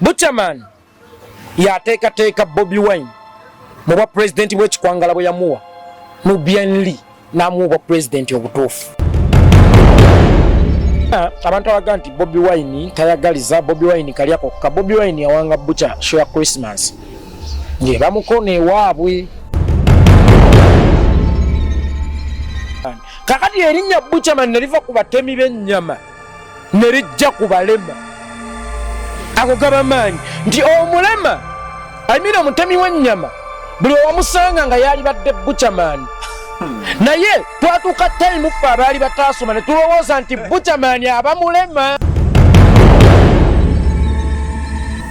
Buchaman yateekateeka Bobi Wine muba president w'ekikwangala bwe yamuwa Nubian Namuwa president Obutuffu. Abantu abaga nti Bobi Wine tayagaliza, Bobi Wine kalyako ka Bobi Wine yawanga Bucha show ya Christmas. Nge bamukone waabwe. Kakati erinnya Buchaman neriva ku batemi b'ennyama nerijja ku balema. Ako gabamaanyi nti omulema ayimira omutemi w'ennyama buli owamusanga nga yali badde Buchaman. Naye twatuuka time ffe abaali bataasoma ne tulowooza nti Buchaman aba mulema.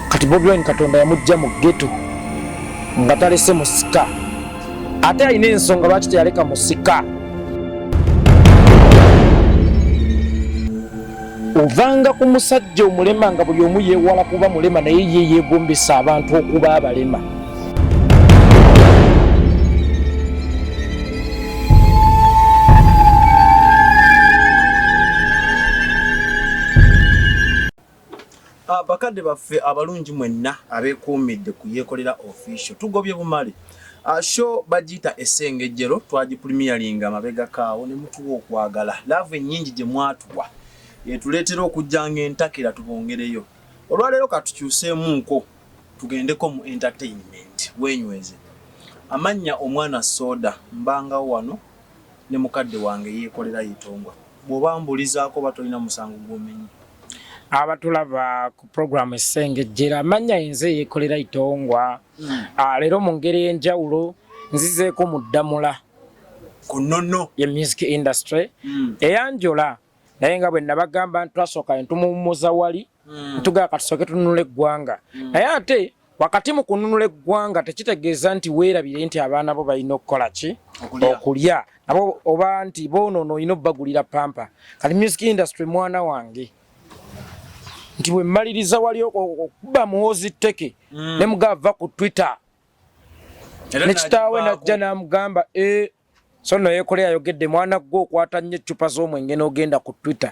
Kati Bobi Wine Katonda yamujja mu ghetto nga talese musika, ate alina ensonga lwaki teyaleka musika. Ovanga ku musajja omulema nga buli omu yeewala kuba mulema naye ye yeegombesa abantu okuba abalema. Bakadde baffe abalungi mwenna abeekuumidde ku yekolera official tugobye bumale show bagiyita Essengejjero twaji premiering amabega kaawo ne mutuwa okwagala love ennyingi gye mwatuwa yetuleetera okujjanga entakera tubongereyo olwaleero katukyuseemuko tugendeko mu entertainment wenyweze amannya omwana soda mbangawo wano ne mukadde wange yekolera yitongwa bw'oba mbulizaako batolina musango gw'omenyi. Abatulaba ku program Essengejjero amanya enze yekolera itongwa. Leero mu ngeri enjawulo nzizeeko mu ddamula ku nnono ye music industry eyanjola naye nga bwe nabagamba ntwasooka ntumumuza wali ntugaa katusooke tununula eggwanga naye ate wakati mu kununula eggwanga tekitegeeza nti weerabire nti abaana bo balina okukola ki okulya nabo oba nti boonono olina obbagulira pampa. Kati music industry mwana wange nti bwe mmaliriza wali okuba muwozi tteke ne mugava ku Twitter ne kitaawe najja n'amugamba so no yekolera ayogedde mwana gwe okwata nnyo eccupa z'omwenge n'ogenda ku Twitter.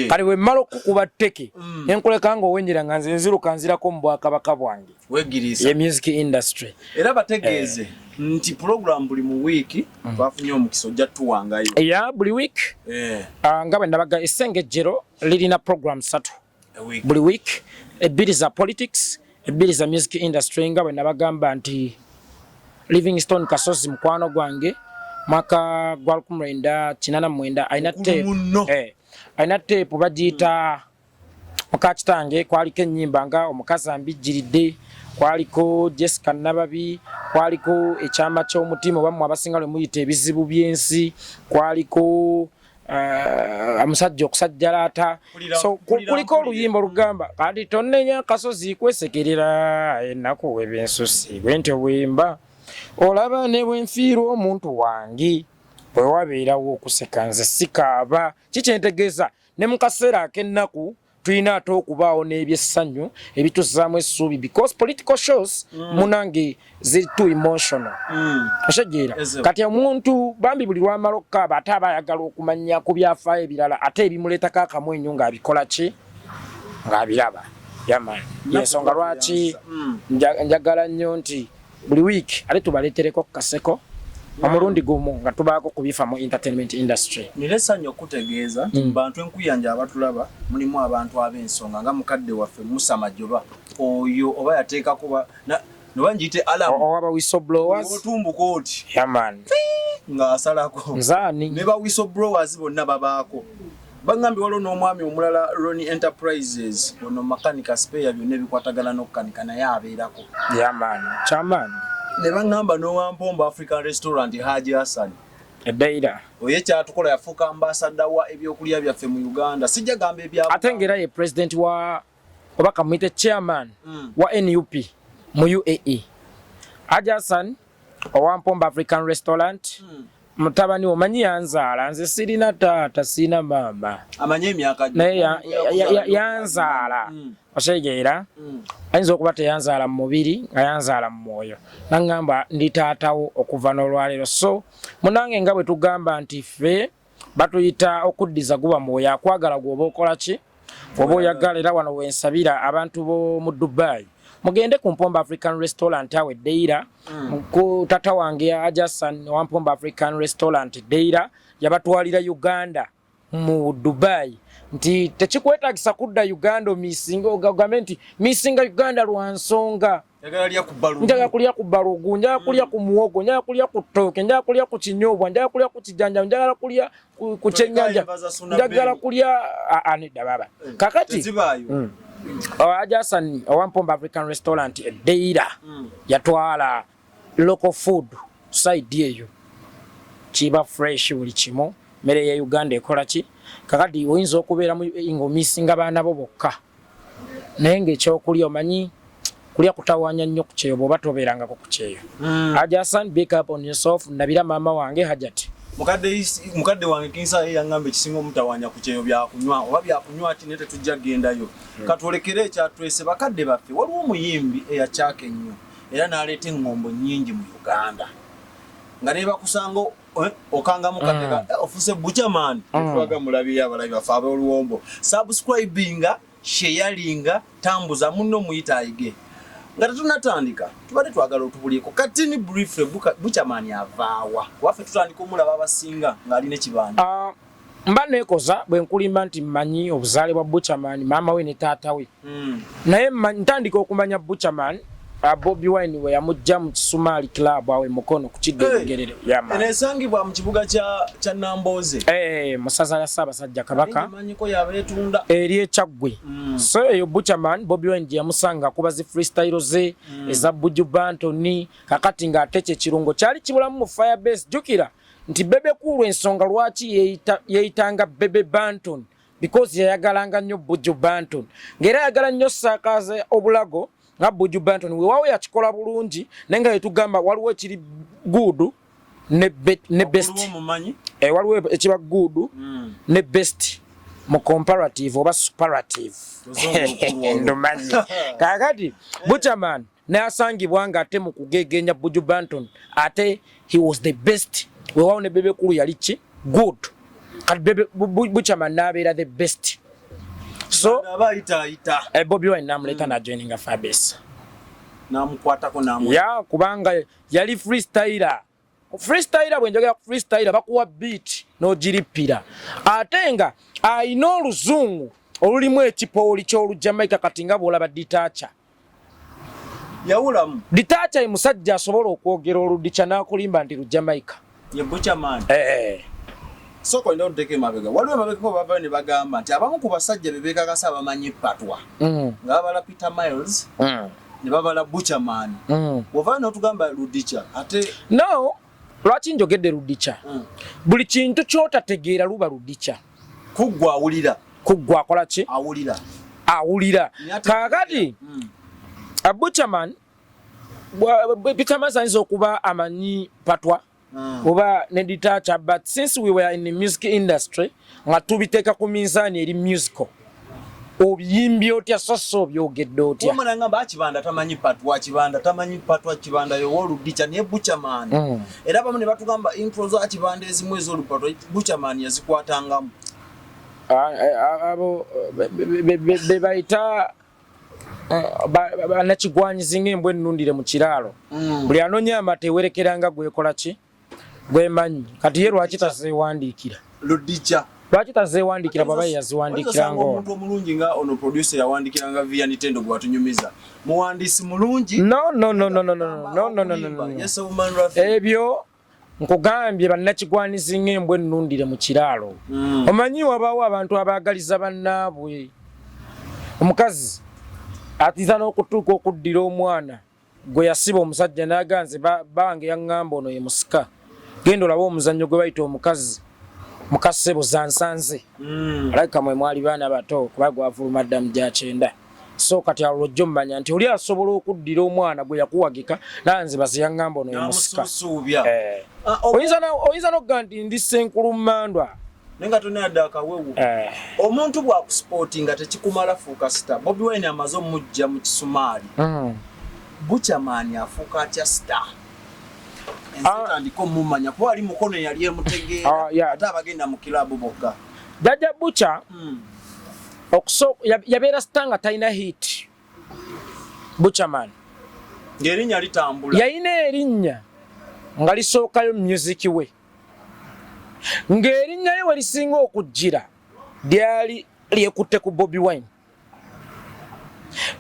Kale bwe mmala okukuba tteke ne nkuleka nga owenyera nga nze nziruka nzirako mu bwakabaka bwange ye music industry. Era bategeeze nti program buli mu wiiki twafunye omukisa ojja tuwangayo. Buli week nga bwe nabaga Essengejjero lirina program 3 buli week, ebbiri za politics, ebbiri za music industry nga bwe nabagamba nti Livingstone Kasozi mukwano gwange mwaka gwa 1989 alina tape bagiyita muka kitange kwaliko ennyimba nga omukazi ambijjiridde, kwaliko Jessica Nababi, kwaliko ekyama ky'omutima oba mmwe abasinga lwe muyita ebizibu by'ensi, kwaliko amusajja okusajjalata. So kuliko oluyimba olugamba kati tonnenya kasozi kwesekerera ennaku w'ebyensusi bwe ntyo bwemba olaba ne bwenfiirwa omuntu wange bwe wabeerawo okuseka nze sikaaba. Kikyentegeeza ne mu kaseera ak'ennaku tulina ate okubaawo n'ebyessanyu ebituzaamu essuubi because political shows munange ziri too emotional. Oshegera kati omuntu bambi buli lwamala okukaaba ate aba ayagala okumanya ku byafaayo ebirala ate ebimuleetako akamwenyu ng'abikola ki ng'abiraba yamani yensonga lwaki njagala nnyo nti buli week ate tubaleetereko kaseko omulundi gumu nga tubaako kubifa mu entertainment industry. Niressanyo okutegeeza bantu enkuyanja abatulaba mulimu abantu ab'ensonga nga mukadde waffe Musa Majoba oyo oba yateeka kuba noba njiyite alarm owaba whistleblowers otumbuko oti yaman nga asalako nzaani ne ba whistleblowers bonna babaako. Bangambye waliwo n'omwami omulala Ronnie Enterprises ono makanika spare byonna ebikwatagana n'okukanika naye abeerako yaman kyamaani. Ne bangamba n'owampombo African Restaurant Haji Hassan ebeira oye kyatukola yafuuka ambassador wa ebyokulya byaffe mu Uganda. Sijja gamba ebya ate ngera ye president wa oba kamwite chairman wa NUP mu UAE. Haji Hassan owampombo African Restaurant mutabani omanyi yanzaala nze sirina taata sina mama amanye emyaka naye yanzaala osegeera ayinza okuba teyanzaala mu mubiri nga yanzaala mu mwoyo nangamba ndi taatawo okuva n'olwaleero. So munange nga bwe tugamba nti ffe batuyita okuddiza guba mwoyo akwagala gwoba okola ki oba oyagala era wano wensabira abantu bo mu Dubai mugende ku Mpomba African Restaurant awe Deira ku tata wange Ajasan wa Mpomba African Restaurant Deira yabatwalira Uganda mu Dubai nti tekikwetagisa kudda Uganda misinga government misinga Uganda lwansonga njagala kulya ku balugu njagala kulya ku muwogo njagala kulya ku ttooke njagala kulya ku kinyobwa njagala kulya ku kijanja njagala kulya ku kyennyanja njagala kulya anida baba kakati Ajasan wa Mpomba African Restaurant Deira yatwala local food side eyo kiba fresh buli kimo mere ya Uganda ekola ki kakati oyinza okubeera mu misinga baana bo bokka naye ng'ekyokulya omanyi kulya kutawanya nnyo ku kyeyo bw'oba tobeerangako ku kyeyo Ajasan big up on yourself nabira maama wange Hajati mukadde wange kinsa yangamba ekisinga omutawanya ku kyeyo byakunywa oba byakunywa ati nete tujja gendayo katwolekere ekyatwese bakadde baffe waliwo omuyimbi eyakyaka ennyo era n'aleeta eŋŋombo nnyingi mu Uganda nga ne bakusanga okanga mukateka ofuse Buchaman twaga mulabira abalabi bafa ab'oluwombo subscribinga sharinga tambuza munno muyita ayige nga tunatandika tubadde twagala otubulieko kati ni briefly Buchaman avaawa waffe tutandika omulaba abasinga ng'alina ekibanda mba nekoza bwe nkulimba nti mmanyi obuzaale bwa Buchaman maama we ne taata we naye ntandika okumanya Buchaman Bobi Wine we yamujja mu Kisumali club awe mukono ku kiddengerere yama enesangibwa mu kibuga kya Namboze musaza ya Ssaabasajja Kabaka manyiko yabetunda eri ekyagwe so eyo Buchaman Bobi Wine yamusanga kuba zi freestyle ze eza Buju Bantoni kakati nga ateche kirungo kyali kibulamu mu Firebase jukira nti Bebe Cool ensonga lwaki yeitanga Bebe Banton because yayagalanga nnyo Buju Banton ngera yagala nnyo sakaze obulago nga Buju Banton wewawe yakikola bulungi nenga yetugamba waliwo ekiri gudu ne best waliwo ekiba gudu ne best mu comparative oba superlative ndomanyi kakati Buchaman nasangibwa nga ate mu kugegenya Buju Banton ate he was the best wewawe ne Bebe Cool yali ki good kati Buchaman nabeera the best so Bobi Wine namuleta na joining a Firebase namukwatako namu ya kubanga yali freestyler bwe njogera freestyler bakuwa beat no jiripira atenga ayina oluzungu olulimu ekipooli ky'olujamaika kati nga bwolaba ditacha yawulamu ditacha musajja asobola okwogera oludicha n'akulimba nti lujamaika ye Buchaman soko ndo ndeke mabega waliwo mabega ko baba ne bagamba nti abamu ku basajja bebeka kasa bamanyi patwa ngabala Peter Miles ne babala Buchaman wovana otugamba ludicha ate no lwaki njogedde ludicha buli kintu kyotategeera luba ludicha kuggwa akola ki awulira kakati Buchaman Peter Miles ayinza okuba amanyi patwa oba ne ditacha but since we were in the music industry nga tubiteka ku minzani eri musical obiyimbi otya soso byogedde otya omwana ngamba akibanda tamanyi patwa kibanda yo oludicha ne Buchaman era bamu ne batugamba intro za kibanda ezimu ez'olupatwa Buchaman yazikwatangamu abo bebaita banakigwanyizi ng'embwa ennundire mu kiraalo buli anonya amata ewerekeranga gwekola ki gwemanyi kati ye lwaki tazeewandiikira ludicha lwaki tazeewandiikira baba yaziwandiikiranga omuntu omulungi nga ono producer yawandiikiranga via Nintendo gwatunyumiza muwandiisi mulungi no ebyo nkugambye bannakigwanizi ng'embwa ennundire mu kiraalo omanyi wabaawo abantu abaagaliza bannaabwe omukazi atiza n'okutuuka okuddira omwana gwe yasiba omusajja n'aganze bange yaŋŋamba ono ye musika genda olabe omuzannyo gwe bayita omukazi mukasebo zansanze alabika mwe mwali baana bato kuba gwavuluma dda mu gyakyenda so kati awo lwojjo mmanya nti oli asobola okuddira omwana gwe yakuwagika nanze baze yaŋŋamba ono ye musika oyinza n'okugamba nti ndi Ssenkulummandwa nenga tonadda akawewu omuntu bwa kusporting nga tekikumala fuuka star Bobi Wine amaze omujja mu Kisumali Buchaman afuuka atya star enzitandika omumanya kuba ali mukono yali emutegeera ate abagenda mu kilabu bokka jajja Bucha yabeera stanga talina hit Buchaman ng'erinnya litambula yalina erinnya nga lisookayo music we ng'erinnya lye we lisinga okujjira lyali lyekutte ku Bobi Wine.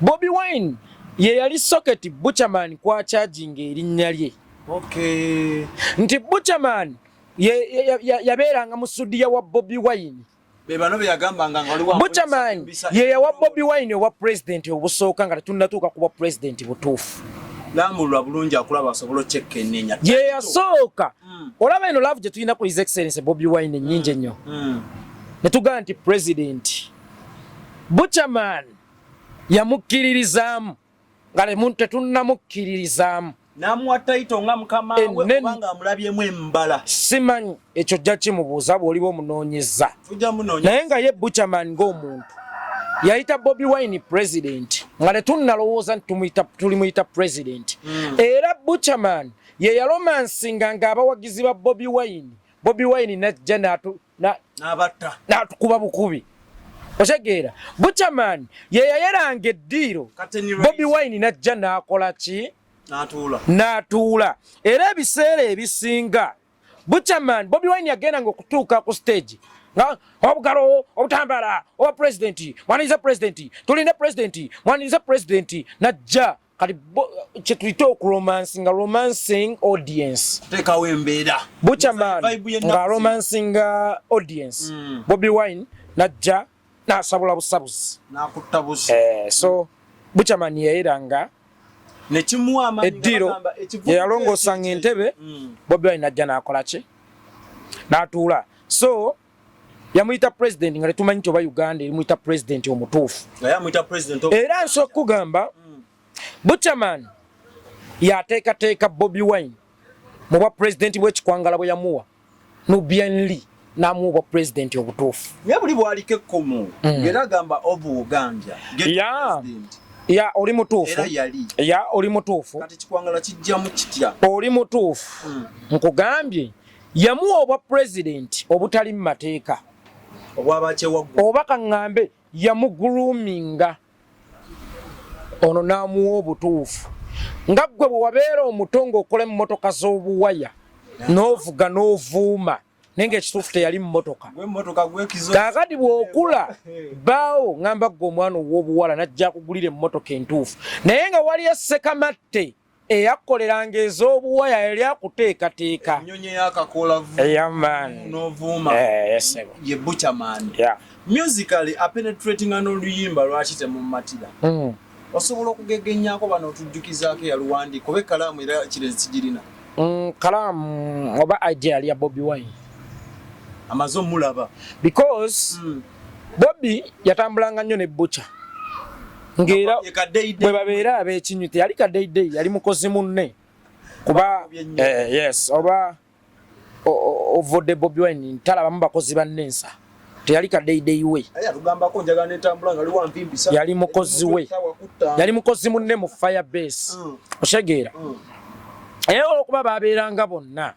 Bobi Wine ye yali socket Buchaman kwacharginga erinnya lye. Okay. Nti Buchaman yabeeranga mu studio wa Bobi Wine. Bebano byagambanga nga waliwo Buchaman ye yawa Bobi Wine wa president obusooka nga tetunnatuuka kuba president butuufu. Lamulwa bulungi akulaba asobola okyekkenneenya. Ye yasooka. Olaba eno love gye tulina ku His Excellency Bobi Wine nnyingi ennyo. Ne tugamba nti president Buchaman yamukkiririzaamu nga tetunnamukkiririzaamu. Namuwa taito nga mukama we kubanga amulabyemu embala. Simanyi ekyo jja kimubuuza bw'oliba omunoonyeza. Naye nga ye Buchaman ng'omuntu yayita Bobi Wine president nga tetunnalowooza nti tulimuyita president. Era Buchaman ye yalomansinga ng'abawagizi ba Bobi Wine. Bobi Wine najja n'atukuba bukubi. Otegeera Buchaman ye yayeranga eddiiro Bobi Wine najja n'akola ki? N'atuula. Era ebiseera ebisinga Buchaman Bobi Wine yagendanga okutuuka ku stage nga obugalo obutambala oba president mwaniriza president tulinde president mwaniriza president najja kati kye tuyita okuromansinga romancing audience teekawo embeera Buchaman nga romancinga audience Bobi Wine najja n'asabula busabuzi n'akutta busi. So Buchaman yayeranga nekimuwa amanyi eddiro yalongosanga entebe Bobi Wine najja n'akola ki? N'atuula. So yamuyita president nga tetumanyi nti oba Uganda erimuyita president omutuufu. Era nsobola okugamba Buchaman yateekateeka Bobi Wine mu bwa president bw'ekikwangala bwe yamuwa Nubian n'amuwa obwa president obutuufu. Naye buli bw'aliko ekkomo era agamba Obuganda ya oli mutuufu. Era yali. Ya oli mutuufu. Kati kikwangala kijjamu kitya. Oli mutuufu. Nkugambye yamuwa obwa president obutali mu mateeka. Oba kaŋŋambe yamuguluminga ono n'amuwa obutuufu. Nga ggwe bwe wabeera omuto ng'okola emmotoka z'obuwaya n'ovuga n'ovuuma naye ng'ekituufu teyali mmotoka. Kaakati bw'okula baawo ŋŋamba ggwe omwana ow'obuwala najja akugulira emmotoka entuufu. Naye nga waliyo ssekamatte eyakoleranga ez'obuwaya yali akuteekateeka. Ennyonyi ey'akakoola n'ovuuma ye Buchaman. Musically penetrating n'oluyimba lwaki temumatira. Osobola okugegenyaako bano otujjukizaako yaluwandiika oba ekkalaamu era kirezi kigirina. Kalaamu oba idea yali ya Bobi Wine. Amazo mulaba. Because Bobi yatambulanga nnyo ne Bucha. Ngera bwe babeera ab'ekinyu teyali kadeidei yali mukozi munne. Kuba yes oba ovode Bobi Wine ntalabamu bakozi bannensa. Teyali kadeidei we. Tugambako njagala netambula nga liwa mpimbisa. Yali mukozi we. Yali mukozi munne mu fire base. Oshegeera. Era okuba babeeranga bonna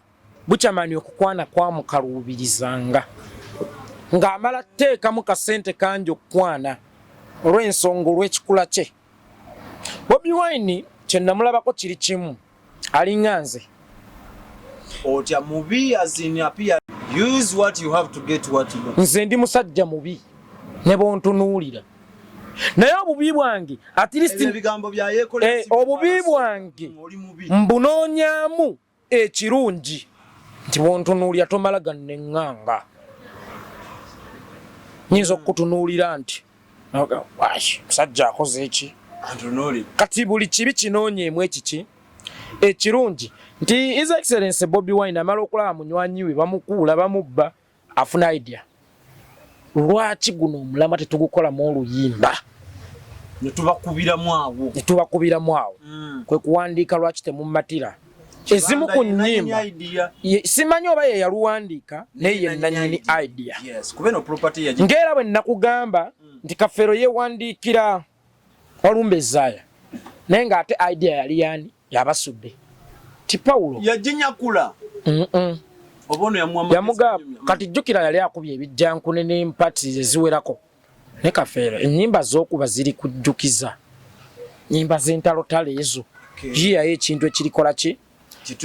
Buchaman okukwana kwamukaluubirizanga ng'amala teekamu kasente kangi okukwana olw'ensonga olw'ekikula kye. Bobi Wine kye namulabako kiri kimu alinga nze. Otya mubi azini apia use what you have to get what you want. Nze ndi musajja mubi ne bontunuulira. Naye obubi bwange at least ebigambo bya yekolera obubi bwange mbunoonyaamu ekirungi nti bontunuulira tomala ganneŋŋanga. Nyinza okutunuulira nti musajja akoze eki kati buli kibi kinoonyeemu ekiki ekirungi nti His Excellency Bobi Wine amala okulaba munywanyi we bamukuula bamubba afuna idea. Lwaki guno omulama tetugukolamu oluyimba netubakubiramu awo kwe kuwandiika lwaki temumatira ezimu ku nnyimba simanyi oba ye yaluwandiika naye ye nannyini idea. Ng'era bwe nakugamba nti Kafeero yeewandiikira Walumbe Zaaya naye ng'ate idea yali yaani yabasudde ti Pawulo yaginyakula yamugamba kati jjukira yali akubye ebijjankune n'empati eziwerako ne kafeera ennyimba z'okuba ziri kujjukiza nnyimba z'entalotalo ezo giyayo ekintu ekirikola ki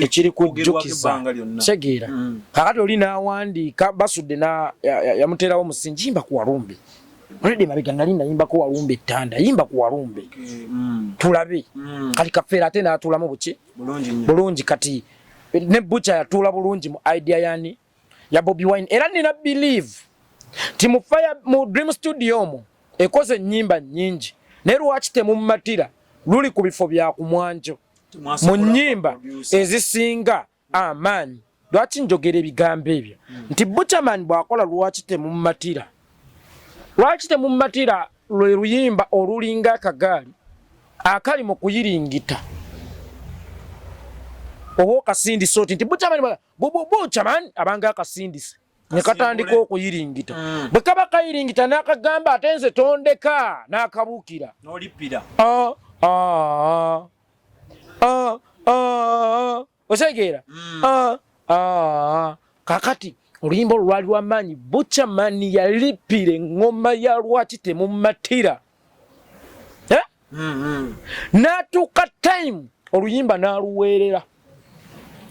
ekiri kujjukiza kitegeera kakati oli n'awandiika basudde yamuteerawo musingi yimba ku walumbe olede mabega nali nayimbako walumbe ettanda yimba ku walumbe tulabe kati kafeera ate n'atuulamu buki bulungi kati ne Bucha yatuula bulungi mu idea yani ya Bobi Wine era nina believe ti mu Dream Studio mu ekoze ennyimba nnyingi naye lwaki temummatira luli ku bifo bya kumwanjo mu nnyimba ezisinga amaanyi lwaki njogera ebigambo ebyo nti Buchaman bw'akola lwaki temummatira lwe luyimba olulinga akagaali akali mu kuyiringita oba okasindisa oti nti Buchaman Buchaman abanga akasindise ne katandika okuyiringita bwe kaba kayiringita n'akagamba ate nze tondeka n'akabuukira n'olippira osegeera kakati oluyimba olwo lwali lw'amaanyi Buchaman yalippira eŋŋoma ya lwaki temummatira n'atuuka time oluyimba n'aluweerera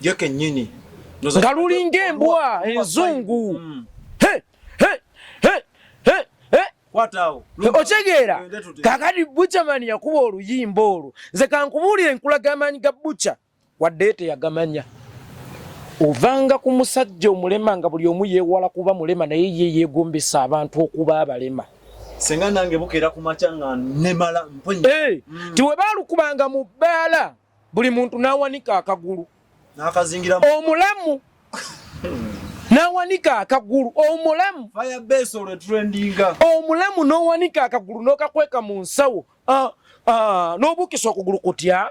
yekennyini nga lulinga embwa enzungu otegeera kakati Buchaman yakuba oluyimba olwo nze kankubuulire enkulaga amaanyi ga Bucha wadde teyagamanya ovanga ku musajja omulema nga buli omu yeewala kuba mulema naye ye yeegombesa abantu okuba abalema senga nange bukeera ku makya nga nemala mponye ti we baalukubanga mu bbaala buli muntu n'awanika akagulu n'akazingira omulamu n'awanika akagulu omulamu firebase olwe trendinga omulamu n'owanika akagulu n'okakweka mu nsawo n'obuukisa okugulu kutya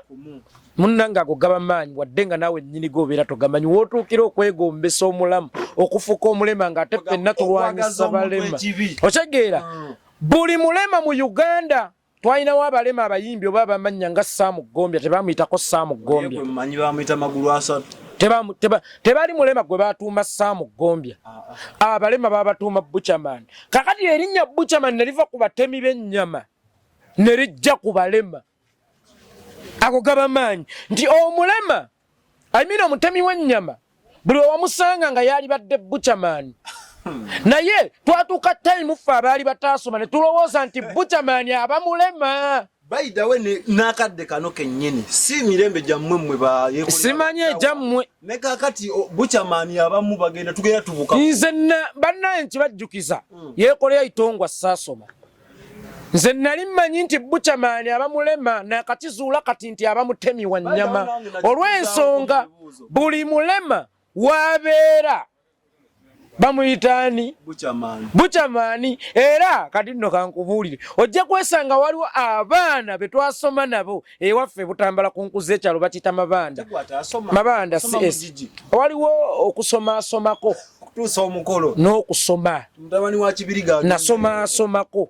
munnanga ago gaba maanyi wadde nga naawe nnyini gobeera togamanyi wootuukira okwegombesa omulamu okufuka omulema ng'ate ffenna tulwanyisa balema otegeera buli mulema mu Uganda twalinawo abalema abayimbi oba abamanya nga Saamu Ggombya tebamuyitako Saamu Ggombya tebali mulema gwe batuuma Saamu Ggombya abalema babatuuma Buchaman kakati erinnya Buchaman ne liva ku batemi b'ennyama ne lijja ku balema ago gaba maanyi nti omulema omutemi w'ennyama buli wamusanga nga yali badde Buchaman naye twatuuka time ffe abaali bataasoma ne tulowooza nti Buchaman aba mulema bayidawe n'akadde kano kennyini si mirembe gyammwe mmwe simanyi egyammwe ne kakati Buchaman abamu bagenda tugenda tubuka nze bannaye nkibajjukiza yeekolera itongwa saasoma nze nali mmanyi nti Buchaman aba mulema nakatizuula kati nti aba mutemi wa nnyama olw'ensonga buli mulema wabeera bamuyitaani Buchaman era kati nno kankubuulire ojja kwesanga waliwo abaana be twasoma nabo ewaffe Butambala ku nkuzi ekyalo bakiyita mabanda CS waliwo okusomaasomako kutuusa omukolo n'okusoma mutabani wa Kibiriga nasomaasomako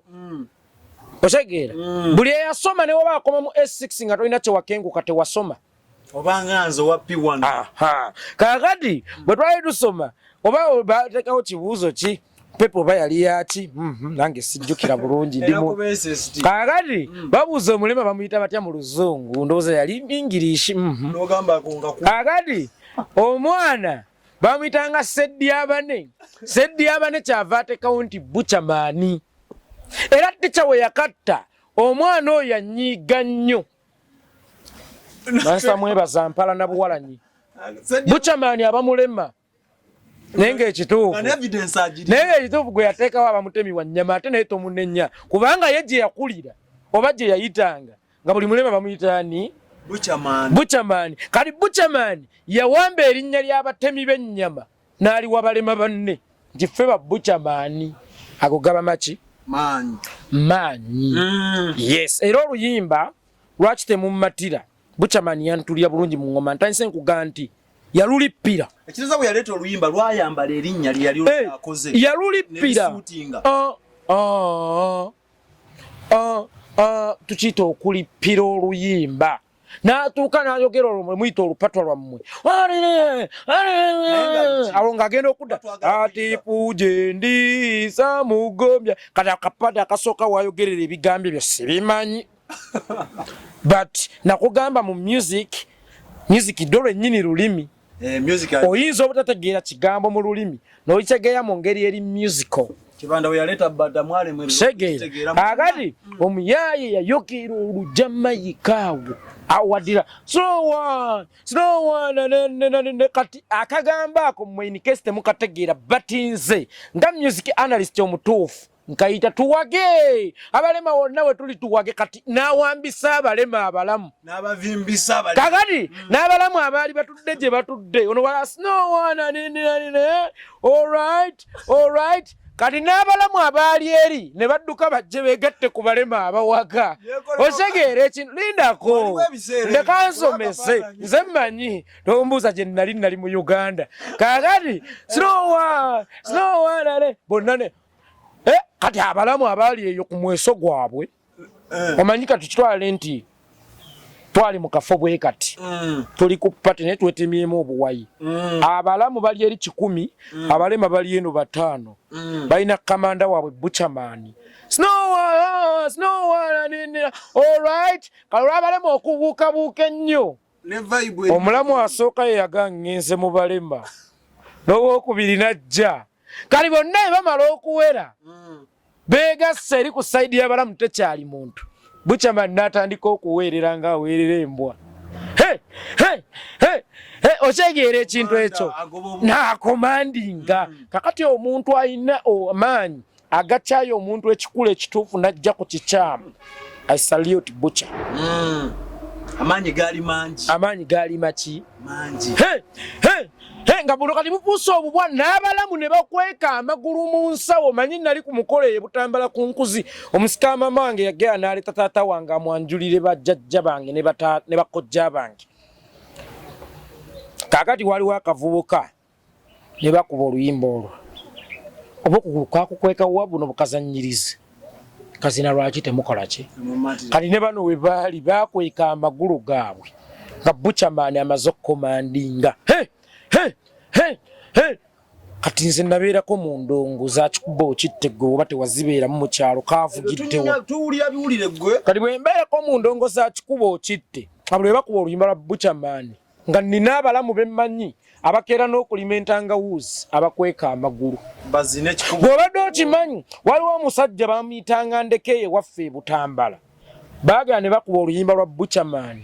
otegeera buli eyasoma ne waba akoma mu S6 nga tolina kyewakenguka tewasoma obanga nze wa P1 kakati bwe twali tusoma oba bateekawo kibuuzo ki pepo oba yali yaki nange sijjukira bulungi ndimu kakati babuuza omulema bamuyita batya mu luzungu ndowooza yali English kakati omwana bamuyitanga Sseddiyabane kyava ateekawo nti Buchaman era tica we yakatta omwana oyo yanyiiga nnyo mansamwebaza mpala na buwalanyi Buchaman aba mulema naye ng'ekituufu gwe yateekawo abamutemi wa nnyama ate naye tomunenya kubanga ye gye yakulira oba gye yayitanga nga buli mulema bamuyitaani Buchaman kati Buchaman yawamba erinnya ly'abatemi b'ennyama n'aliwa balema banne nti ffe ba Buchaman ago gaba maki maanyi yes era oluyimba lwaki temummatira Buchaman yantulira bulungi mu ngoma ntandise nkuga nti yalulippira ekiriza bwe yaleeta oluyimba lwayambala erinnya lye yali akoze yalulippira tukiyita okulippira oluyimba n'atuuka n'ayogera olwo muyita olupatwa lwammwe awo ng'agenda okudda ati pujendi samugombya kati akapande akasooka wayogerera ebigambo ebyo sibimanyi but nakugamba mu music ddo lwennyini lulimi oyinza obutategeera kigambo mu lulimi n'okitegeera mu ngeri eri musical kibanda we yaleta bada mwale mwe agati omuyaaye yayogera olujamayikaawo awadira slow one kati akagamba ako mu in case temukategeera batinze nga music analyst omutuufu nkayita tuwage abalema wonna we tuli tuwage kati nawambisa abalema abalamu n'abavimbisa kakati n'abalamu abaali batudde gye batudde ono wala snow one all right kati n'abalamu abaali eri ne badduka bajje beegatte ku balema abawaga osegeera ekintu lindako ndekansomese nze mmanyi tombuuza gye nali mu Uganda kakati snow one bonna kati abalamu abaali eyo ku mweso gwabwe omanyi kati kitwale nti twali mu kafo bwe kati tuli ku pati naye twetemyemu obuwayi abalamu bali eri 100 abalema bali eno 5 balina kamanda waabwe Buchaman snow all right kalwa abalema okubuukabuuka ennyo omulamu asooka yeyaga ngenze mu balema n'owokubiri najja kali bonna bamala okuwera beegasse eri ku sayidi y'abalamu tekyali muntu Buchaman n'atandika okuweerera nga aweerera embwa okyegeera ekintu ekyo n'akomandinga kakati omuntu alina amaanyi agakyayo omuntu ekikulu ekituufu n'ajja ku kikyamu I salute Bucha amaanyi gaali maki nga buno kati bupuusa obubwa n'abalamu ne bakweka amagulu mu nsawo manyi nali ku mukolo butambala ku nkuzi omusika mama wange yagera n'aleta taata wange amwanjulire bajjajja bange ne bakojja bange kakati waliwo akavubuka ne bakuba oluyimba olwo oba okugulu kwakukweka wa buno bukazannyirize kazina lwaki temukola ki kati ne bano we baali bakweka amagulu gaabwe nga Buchaman amaze okukomandinga kati nze nabeerako mu ndongo za kikuba okittego oba tewazibeeramu mu kyalo kaavugiddewo kati bwe mbeerako mu ndongo za kikuba okitte abulwe bakuba oluyimba lwa Buchaman nga nina abalamu bemmanyi abakeera n'okulima entangawuzi abakweka amagulu bw'obadde okimanyi waliwo omusajja bamuyitanga Ndekeye waffe Butambala baagala ne bakuba oluyimba lwa Buchaman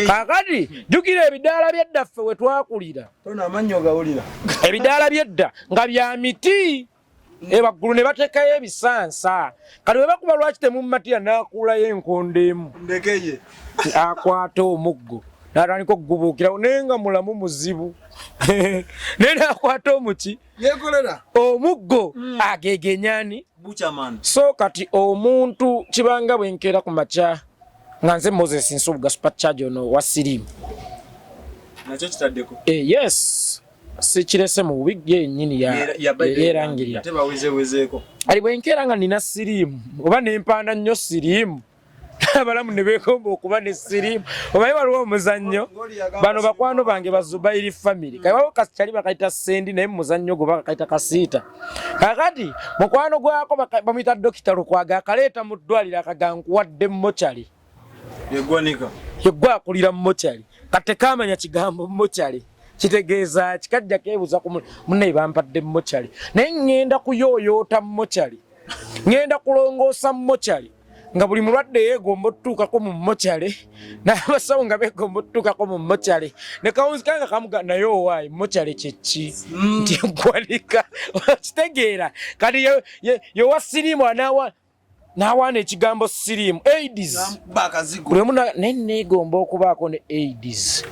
kakati jjukira ebidaala byeddaffe we twakulira ebidaala byedda nga bya miti ebaggulu ne bateekayo ebisansa kati we bakuba lwaki temummatira n'akuulayo enkondo emu akwata omuggo n'atandika okugubuukirawo naye nga mulamu muzibu naye n'akwata omuki yekolera omuggo agegenyani Buchaman so kati omuntu kibanga bwenkeera ku makya nga nze Moses Nsubuga supercharge ono wa sirimu nakyo kitaddeko yes sikirese mu bubi yennyini yerangirira tebawezewezeeko ali bwenkeera nga nina sirimu oba nempanda nnyo sirimu abalamu ne beekomba okuba ne sirimu omanyi waliwo omuzannyo bano bakwano bange bazubairi family kali waliwo kakyali bakayita sendi naye muzannyo gwe bakayita kasiita kakati mukwano gwako bamuyita Dokita Lukwaga akaleeta mu ddwaliro akagankuwadde mochari yeggwa akulira mochari kati kamanya kigambo mochari kitegeeza kikajja keebuza ku munne bampadde mochari naye ngenda kuyooyoota mochari ngenda kulongoosa mochari nga buli mulwadde yeegomba otutuukako mu mochari n'abasawo nga beegomba otutuukako mu mochari ne kawunzika nga kamuga naye owaayi mochari kyeki nti eggwanika kitegeera kati yowa sirimu n'awaana ekigambo sirimu AIDS buli omu naye neegomba okubaako ne AIDS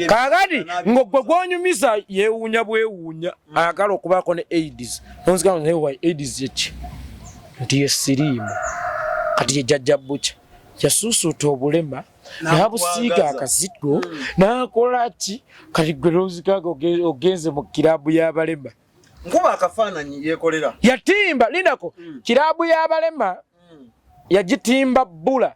kakati ng'ogwe gw'onyumiza yeewuunya bwewuunya ayagala okubaako ne AIDS nonzika naye owaayi AIDS kyeki nti ye sirimu kati ye jjajja Bucha yasuusuuta obulema n'abusiiga akazigo n'akola ki kati gwe lozikaga ogenze mu kirabu y'abalema nkuba akafaananyi yekolera yatimba lindako kirabu y'abalema yagitimba bbula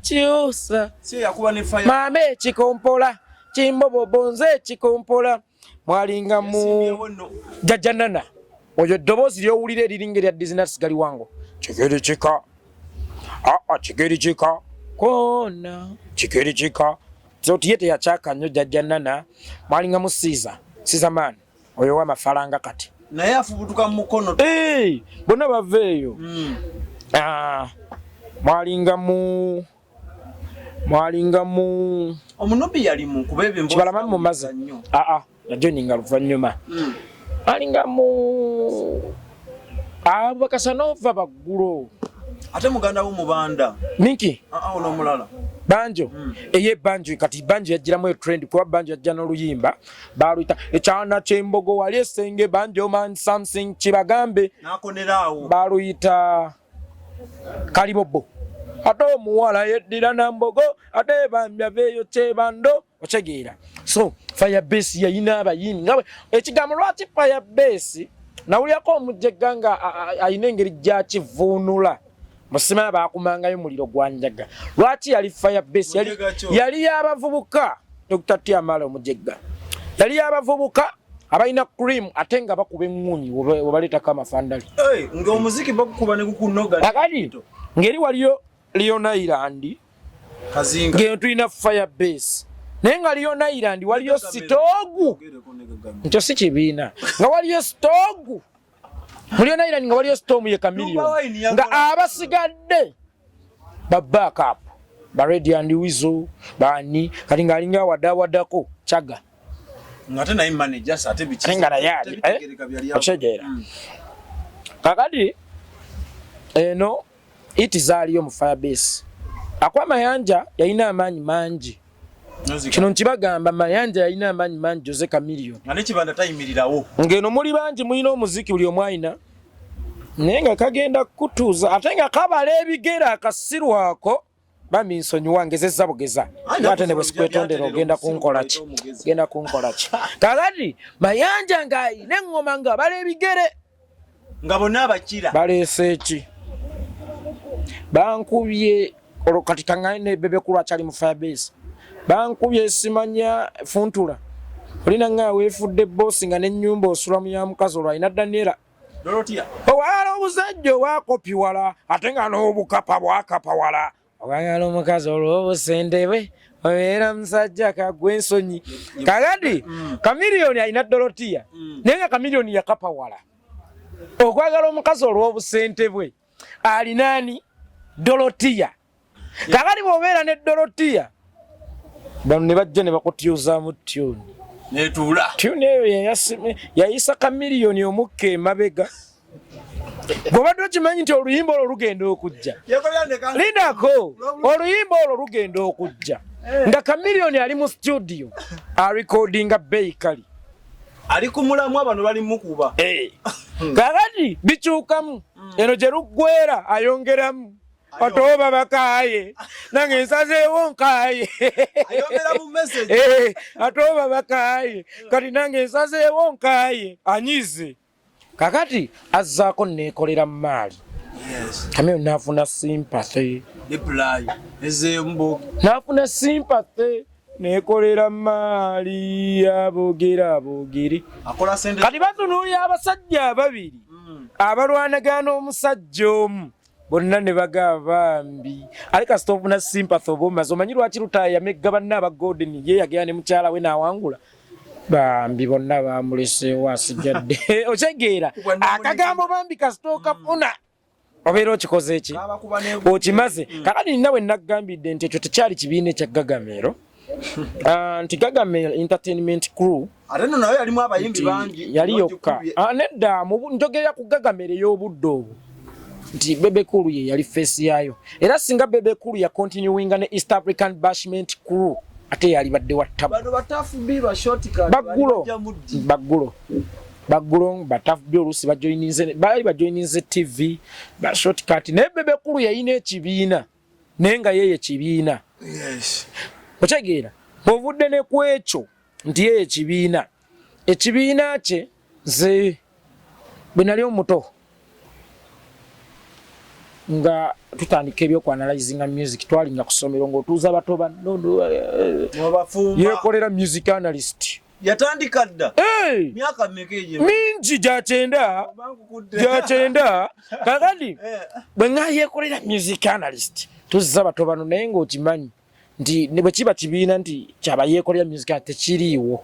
chiusa si yakuba ne fire mame chikompola chimbobo bonze chikompola mwalinga mu jajanana oyo dobozi lyowulira eriringa lya Disney gali wango chikeri chika chikeri chika kona chikeri chika zoti yete ya chaka nyo jajanana mwalinga mu Siza man oyo wa mafaranga kati naye afubutuka mu mukono bonna baveeyo mwalinga mu omunubi yali mu kubebe mbo kibalama mu mazi najoninga luvannyuma mwalinga mu Bakasanova baggulo ate muganda wo mubanda Minki ono mulala banjo eye banjo kati banjo yajiramu trend kuba banjo yajja n'oluyimba baluyita ekyana ky'embogo wali esenge banjo man something kibagambe nakoneraawo baluyita Kalibobo ate omuwala yeddira na mbogo ate bambya beeyo kyebando okigeera so Firebase yayina abayimbi ngawe ekigambo lwaki Firebase nawulyako omujjegga nga ayina engeri gyakivuunula musima bakumangayo muliro gwanjaga lwaki yali Firebase yali yabavubuka Dr. Tiamala omujjegga yali yabavubuka abayina cream ate nga bakuba engunyi webaleetako amafandali ng'omuziki bakukuba ne kukunoga akali ngeri waliyo Leon Island kazinga ngeno tulina Firebase naye nga Leon Island waliyo sitoogu nkyo si kibiina nga waliyo sitoogu Leon Island nga waliyo storm ye Chameleon nga abasigadde ba backup ba Ready and Weasel bani kati nga alinga wadawadako Chaga ngate naye manager ate bichi ngara yali okigeera kakati eno itizaaliyo mu Firebase Mayanja yalina amaanyi mangi kino nkibagamba Mayanja yalina amaanyi mangi Jose Chameleon ane kibanda tayimirirawo ngeno muli bangi mulina omuziki buli omwayina naye nga kagenda kutuuza ate nga kabala ebigera akasiru ako baminsonyi wange zezza bugeza ate ne bwe sikwetondera ogenda kunkola ki kakati Mayanja ng'ayina eŋŋoma nga bala ebigere nga bonna abakira baleese ki bankubye olukati kaŋŋaye ne Bebekulu akyali mu Firebase bankubye simanya funtula olina nga weefudde boosi nga n'ennyumba osula mu ya mukazi olwo alina Daniela Dorotia owala obuzajja obwakopi wala ate nga n'obukapa bwakapa wala ogagala omukazi olw'obusente bwe obeera musajja kagwa ensonyi kakati Chameleon alina Dorotia naye nga Chameleon yakapa wala okwagala omukazi olw'obusente bwe alinaani Dorotia kakati bw'obeera ne Dorotia bano ne bajja ne bakutyuzaamu tyuni netuula tyuni eyo yayisa Chameleon omukka emabega bw'obadde okimanyi nti oluyimba olwo lugenda okujja lindako oluyimba olwo lugenda okujja nga Chameleon ali mu studio arecordinga Bakery ali ku mulamwa bano bali mukuba kakati bikyukamu eno gye luggwera ayongeramu otoba bakaye nange nsazeewo nkaaye ayongera mu message atoba bakaye kati nange nsazeewo nkaaye anyize kakati azzaako neekolera maali Chameleon naafuna sympathy naafuna sympathy neekolera maali aboogeri kati batunuulira abasajja ababiri abalwanagana omusajja omu bonna ne bagamba bambi aleka stop na sympathy obumaze omanyi lwaki lutaaya megga banna aba Golden ye yagera ne mukyala we n'awangula bambi bonna bamuleseewo asijjadde okigeera akagambo bambi kasitooka funa obeera okikoze eki okimaze kakati nina bwe naggambidde nti ekyo tekyali kibiina ekya Gagamero nti Gagamero entertainment crew ate nno nayo yalimu abayimbi bangi yali yokka nedda njogerera ku Gagamero ey'obudde obwo nti Bebekulu ye yali face yayo era singa Bebekulu ya continuing ne East African Bashment crew ate yali badde wattabu bano batafu biba shortcut baggulo batafu byolusi bajoininze TV ba shortcut ne Bebekulu yayina ekibiina nenga yeye kibiina okigeera bw'ovudde ne ku ekyo nti yeye ekibiina kye nze bwe nali omuto nga tutandika ebyokwanalizinga music twalinga ku ssomero ng'otuuza bato bannono yekolera music analyst yatandika dda myaka mmeka egyo mingi gyakyenda kakati bwe nga yekolera music analyst tuzza bato bano naye ng'okimanyi nti ne bwe kiba kibiina nti kyaba yekolera music tekiriiwo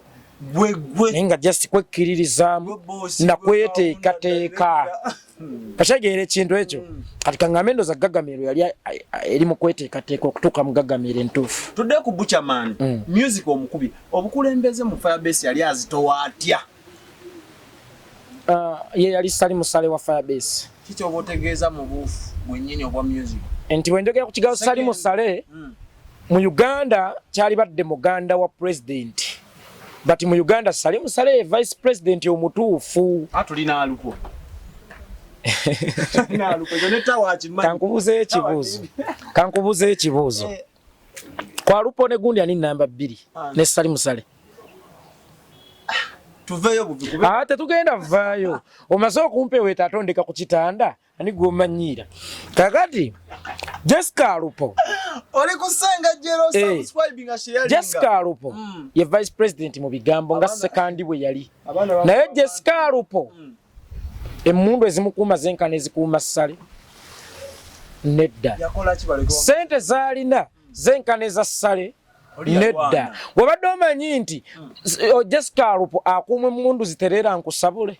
naye nga just kwekkiririzaamu nakweteekateeka kakyegera ekintu ekyo kati kaŋŋambe endooza Gagameero yali eri mu kweteekateeka okutuuka mu Gagameero entuufu. Tudde ku Buchaman music omukubi obukulembeze mu Firebase yali azitowa atya? Ye yali sali musale wa Firebase. Kiki oba otegeeza mu buufu bwennyini obwa music? Nti bwe njogera ku kigambo sali musale mu Uganda kyali badde muganda wa president. But mu Uganda sali musale vice president omutuufu. Atulina alupo. Kankubuze ekibuuzo. Kwa lupo ne gundi ani namba 2 ne sali musale. Tuveyo bubikube. Tetugenda vaayo. Omaze okumpe weta atondeka ku kitanda ani gw'omanyiira. Kakati Jessica Lupo oli kusengejero subscribing sharing. Jessica Lupo ye vice president mu bigambo nga sekandi bwe yali. Naye Jessica Lupo emmundu ezimukuuma zenkana ezikuuma ssale nedda. Sente zaalina zenkana eza ssale nedda. Wabadde omanyi nti Jessica Lupo akuuma emmundu ziterera nkusabule.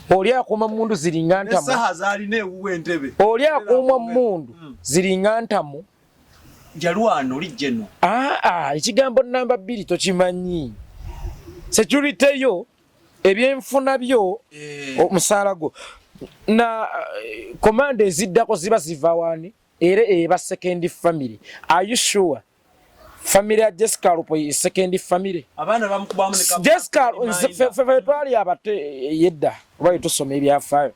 Oli akuuma emmundu ziringa ntamu. Esaha zaalina ewuwa entebe. Oli akuuma emmundu ziringa ntamu. Jalwano lijjeno. Ekigambo namba 2 tokimanyi. Security yo ebyenfuna byo omusaala gwo na command eziddako ziba ziva wani era eba second family. Are you sure? Family ya Jessica Lupo is second family. Abana bamukubamu ne kabu. Jessica twali abate yedda oba tusome ebyafaayo.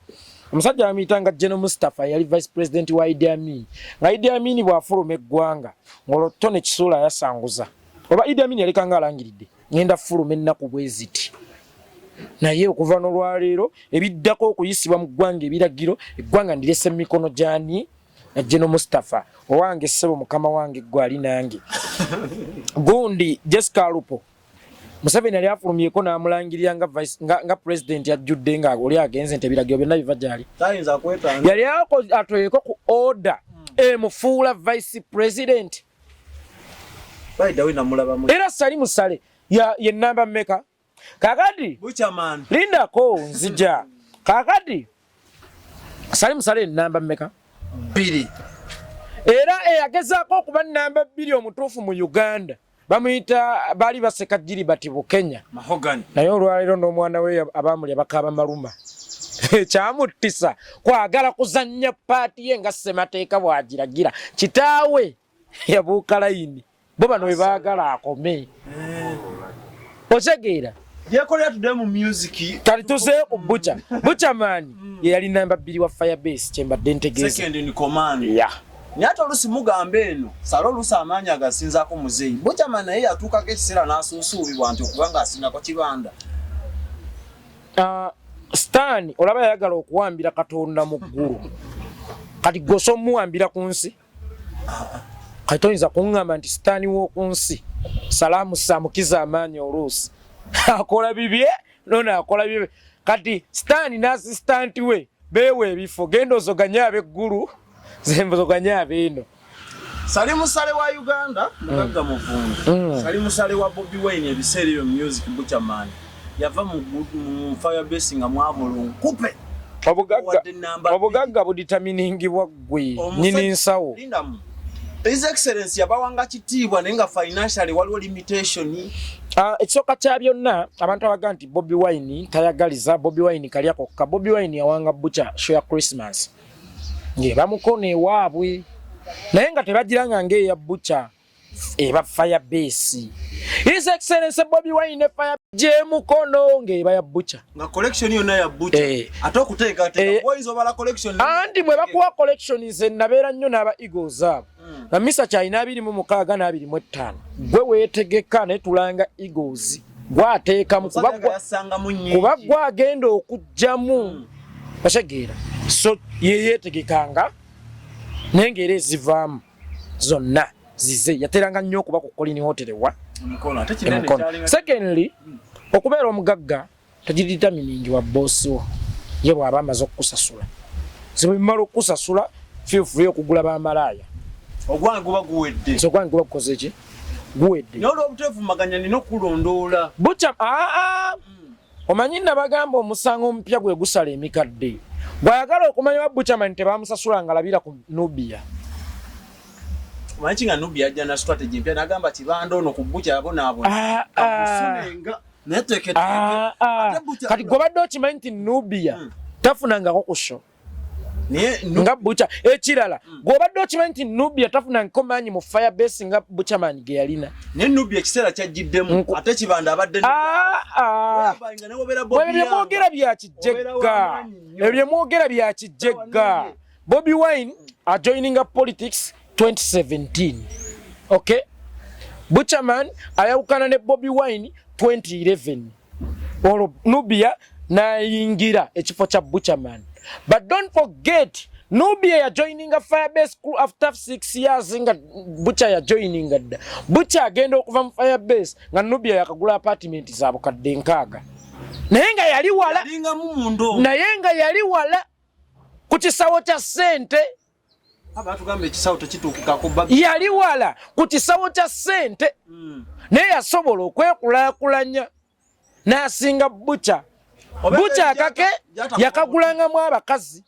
Omusajja amitanga General Mustafa yali vice president wa Idi Amin. Nga Idi Amin bw'afuluma eggwanga ng'olotone Kisuula yasanguza. Oba Idi Amin yalikanga alangiridde ngenda fuluma ennaku bweziti. Naye okuva n'olwaleero ebiddako okuyisibwa mu ggwanga ebiragiro eggwanga ndirese mu mikono gy'ani na General Mustafa owange ssebo mukama wange gwali nange. Gundi Jessica Lupo Museveni yali afulumyeko n'amulangirira nga president yajjudde nga oli agenze nti ebiragiro byonna biva gy'ali. Yali atoyeko ku order emufuula vice president. Era sali musale ye namba mmeka? Kakati Buchaman lindako nzija. Kakati sali musale namba mmeka? 2. Era eyagezaako okuba namba 2 omutuufu mu Uganda bamuyita baali baseka Gilbert Bukenya mahogani. Naye olwaleero n'omwana we abaamulya bakaaba maluma. Kyamuttisa kwagala kuzannya paati ye nga ssemateeka bw'agiragira. Kitaawe yabuuka layini bo bano we baagala akome. Otegeera yekolera tudde mu music kati tuzeeyo ku Bucha. Buchaman ye yali namba 2 wa Firebase kyembadde ntegeeza. Second in command. Nyata olusi mugamba eno salo olusi amaanyi agasinzaako muzeeyi. Buchaman naye yatuukako ekiseera n'asuusuubibwa nti okubanga asinako kibanda. Stan olaba yayagala okuwambira Katonda mu ggulu. Kati goso omuwambira ku nsi. Kati toyinza kuŋŋamba nti Stan w'oku nsi salaamu samukiza amaanyi oluusi. Akola bibye nona akola bibye. Kati Stan n'assistant we beewe ebifo genda ozoganye ab'eggulu zembo zoganye ab'eno. Sali musale wa Uganda mugagga muvundu. Sali musale wa Bobi Wine ebiseera ebyo music Buchaman yava mu Firebase nga mwavulu nkupe. Obugagga buditaminingibwa ggwe nyini nsawo. His Excellency yabawanga kitiibwa naye nga financially waliwo limitation. Ekisooka kya byonna abantu abaga nti Bobi Wine tayagaliza. Bobi Wine kalya kokka. Bobi Wine yawanga Bucha show ya Christmas bamukona ewaabwe naye nga tebagiranga ng'eya Bucha eba Firebase. His Excellency Bobi Wine fire gyemukono ng'eba ya Bucha nga collection yonna ya Bucha ate okuteekateeka boys obala collection andi bwe bakuwa collection ze nabeera nnyo n'aba Eagles abo na misa kyalina 26 na 25 gwe weetegeka ne tulanga Eagles gwateekamu kuba gwagenda okujjamu. Otegeera so yeetegekanga nengere zivaamu zonna zize yateranga nnyo okuba ku Colin Hotel wa Mukono. Secondly, okubeera omugagga tagiditaminingi wa boss wo ye bw'aba amaze okukusasula. Zibimala okukusasula feel free okugula bamalaaya. Ogwange guba guwedde. So gwange guba kukoze ki? Guwedde. N'olwo obutevumaganya nina okulondoola. Bucha omanyi nabagamba omusango omupya gwe gusala emikadde. Bw'ayagala okumanya wa Buchaman tebamusasula ngalabira ku Nubian. Manchi nga Nubian ajja na strategy mpya nagamba kibanda ono ku Bucha abonaabona. Abusunenga netekete. Kati gobadde okimanyi nti Nubian tafunangako ku show. Nga Bucha ekirala gobadde okimanyi nti Nubian tafunangako maanyi mu Firebase nga Buchaman ge yalina. Ne Nubian ekiseera kyajjiddemu ate kibanda abadde Ebyemwogera bya kijjegga. Ebyemwogera bya kijjegga. Bobi Wine joining up politics 2017. Okay? Buchaman ayawukana ne Bobi Wine 2011. Olo Nubian nayingira ekifo kya Buchaman. But don't forget, Nubian ya joining a Firebase crew after 6 years nga Bucha ya joining adda. Bucha agenda okuva mu Firebase nga Nubian yakagula apartment zaabo kadde nkaaga. Naye nga yali wala. Naye nga yali wala ku kisawo kya ssente. Abatugambe ekisawo tekituukikako babi. Yali wala ku kisawo kya ssente. Naye yasobola okwekulaakulanya n'asinga Bucha. Bucha akake yakagulangamu abakazi.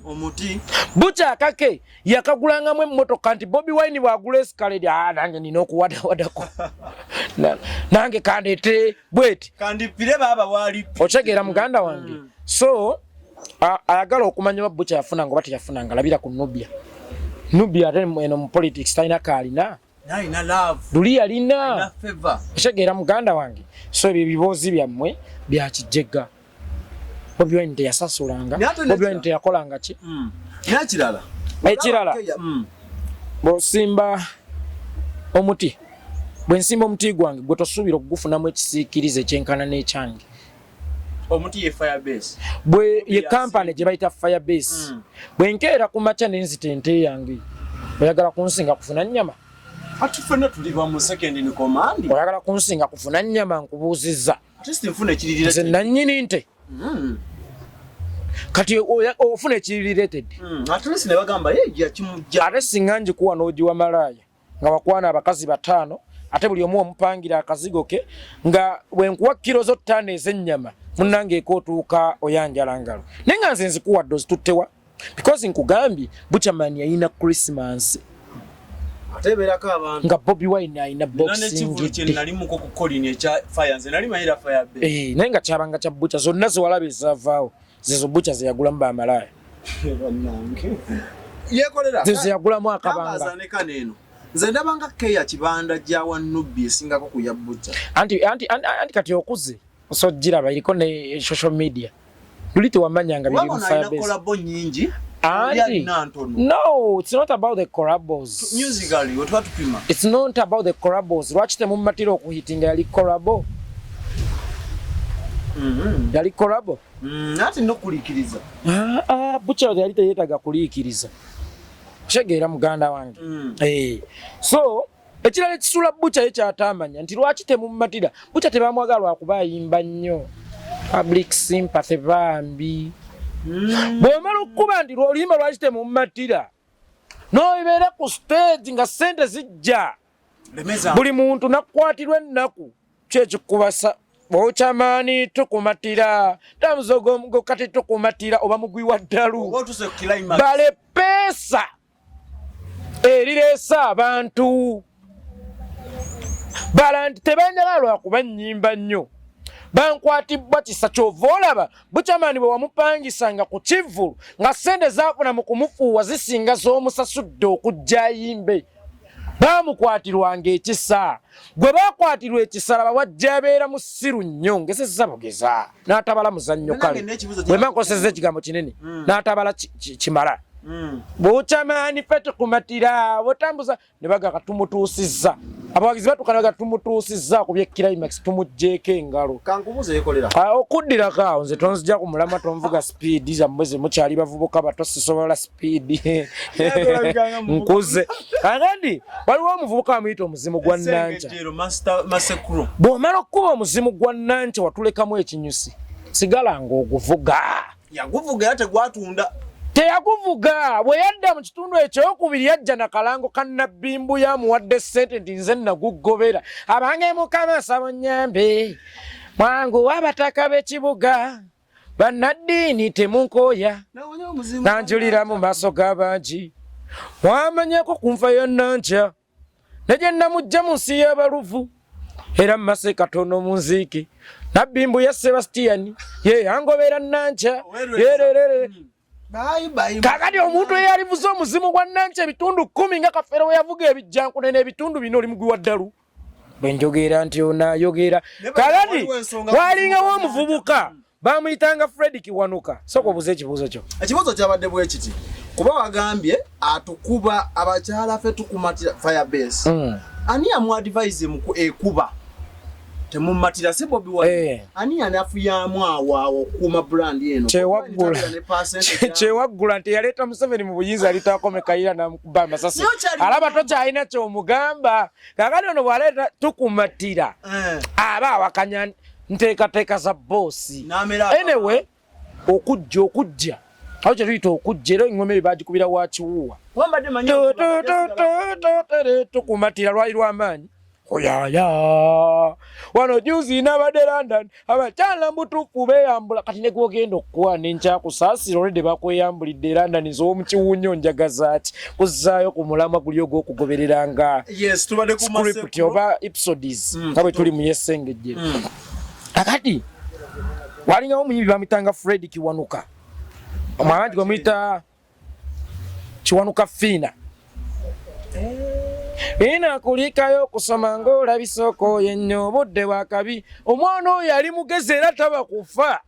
Omuti. Bucha akake yakagulangamu emmotoka nti Bobi Wine bwagula escalade nange nina okuwadawadako. Nange kandete bweti. Kandipire baba wali. Ochegeera muganda wange. So ayagala okumanya Bucha yafuna ngo bati yafuna ngalabira ku Nubian. Nubian eno mu politics talina kalina. Naina love. Duli alina. Naina favor. Ochegeera muganda wange. So ebyo biboozi byammwe bya kijjegga. Bobi Wine teyasasulanga. Bobi Wine teyakolanga ki? Nakirala. Ekirala. Bw'osimba omuti. Bwe nsimba omuti gwange gwe tosuubira okugufunamu ekisiikirize ekyenkana n'ekyange. Omuti ye Firebase. Bwe ye company gye bayita Firebase. Bwe nkeera ku makya n'enzita ente yange. Oyagala kunsinga kufuna nnyama? Atufena tuliva mu second in command. Oyagala kunsinga kufuna nnyama nkubuuzizza. Ate nfuna ekiririra. Nze nannyini nte. Kati ofuna ekirireted. Ate nsi ne bagamba ye kimujja. Ate singa njikuwa n'ogiwa malaaya nga wakwana abakazi 5 ate buli omu omupangira akazigo ke nga bwenkuwa kilo zo 5 ez'ennyama munnange ekootuuka oyanjala ngalo. Naye nga nze nzikuwa dozi tuttewa because nkugambye Buchaman yayina Christmas. Ateberako abantu. Nga Bobi Wine ayina boxing gidde. Nali muko ku Colin ekya fire nze nali mayira Firebase. Naye nga kyabanga kya Bucha zonna zewalabe zavaawo. Zezo Bucha zeyagulamu bamalaaya. Yekolera. Zezo yagulamu akabanga. Azane kaneno. Nze ndabanga keya kibanda gya wa Nubian singako ku ya Bucha. Anti kati okuze. So jiraba iliko ne social media. Lulite wamanyanga biri mu Firebase. Wabona collabo nyingi. No, it's not about the collabos. Musically, what to pima? It's not about the collabos. Watch them material kuhitinga yali collabo. Yali collabo. Ati no kulikiriza. Bucha yali teyetaga kulikiriza. Shegeera muganda wange. So, ekirala ekisula Bucha ekyatamanya nti lwaki temumatira. Bucha tebamwagala akuba yimba nnyo. Public sympathy bambi. Bw'omala okuba nti lw'oluyimba lwaki temumatira n'obeera ku stage nga ssente zijja buli muntu nakwatirwa ennaku kyekikubasa Buchaman tukumatira tamuzogo omugo kati tukumatira oba mugwi wa ddalu bale peesa erireesa abantu bala nti tebanjala lwakuba nnyimba nnyo bankwatibwa kisa kyova olaba Buchaman bwe wamupangisanga ku kivulu nga ssente zaafuna mu kumufuuwa zisinga z'omusasudde okujja ayimbe bamukwatirwanga ekisa gwe bakwatirwa ekisa laba wajja abeera musiru nnyo ngesesa bugeza n'atabala muzannyo kale bwe mankoseza ekigambo kinene n'atabala kimala Buchaman ffe tukumatira botambuza ne baga katumutuusizza abawagizi batukanaga tumutuusizza ku bye climax tumujjeeko engalo kankubuze yekolera okuddira kaawo nze tonzija ku mulama tonvuga speed zammwe ze mukyali bavubuka bato sisobola speed nkuze kakati waliwo omuvubuka amuyita omuzimu gwa Nanca bw'omala okkuba omuzimu gwa Nanca watulekamu ekinyusi sigala ng'oguvuga yaguvuga era tegwatunda teyaguvuga bwe yadda mu kitundu ekyokubiri yajja na kalango ka nabbimbu yamuwadde ssente nti nze nagugobera abange mukama sabo nnyambe mwangu w'abataka b'ekibuga bannaddiini temunkooya nanjulira mu maaso g'abangi mwamanyeko ku nfa ya Nanca ne gye namujja mu nsi y'abaluvu era mu mase katono mu nziiki nabbimbu ya Sebastian ye yangobera Nanca yererere kakati omuntu eyalivuze omuzimu gwa Nanca ebitundu 10 nga Kafeero we yavuga ebijjankune n'ebitundu bino oli mugwi wa ddalu bwe njogera nti onaayogera kakati walingawo omuvubuka bamuyitanga Fred Kiwanuka sooka obuze ekibuuzo kyo ekibuuzo kyabadde bwe kiti kuba wagambye atukuba abakyala ffe tukumatira firebase ani amuadvise mu ekuba temumatira si Bobi Wine ani anafuyamu awo kuma brand yeno kyewaggula nti yaleeta Museveni mu buyinza alitakome kayira namukuba amasasi alaba tokyalina kyomugamba kakati ono bwaleeta tukumatira aba awakanya nteekateeka za boosi anyway okujja aho kye tuyita okujja era engoma eyo bagikubira wa kiwuwa tukumatira lwali lw'amaanyi oyaya wano juzi nabadde London abakyala Obutuffu beyambula kati ne gwogenda okukwana enkyakusaasira olwedde bakweyambulidde London z'omukiwunyo njagaza ki kuzzaayo ku mulamwa guli ogw'okugobereranga script oba episodes nga bwe tuli mu yesengejjero akati walingawo omuyimbi bamuyitanga Fred Kiwanuka omwangi bamuyita Kiwanuka Fiina ina kulikayo kusoma ng'olabisoko yenyo obudde bwakabi omwana oyo yali mugezi era taba kufa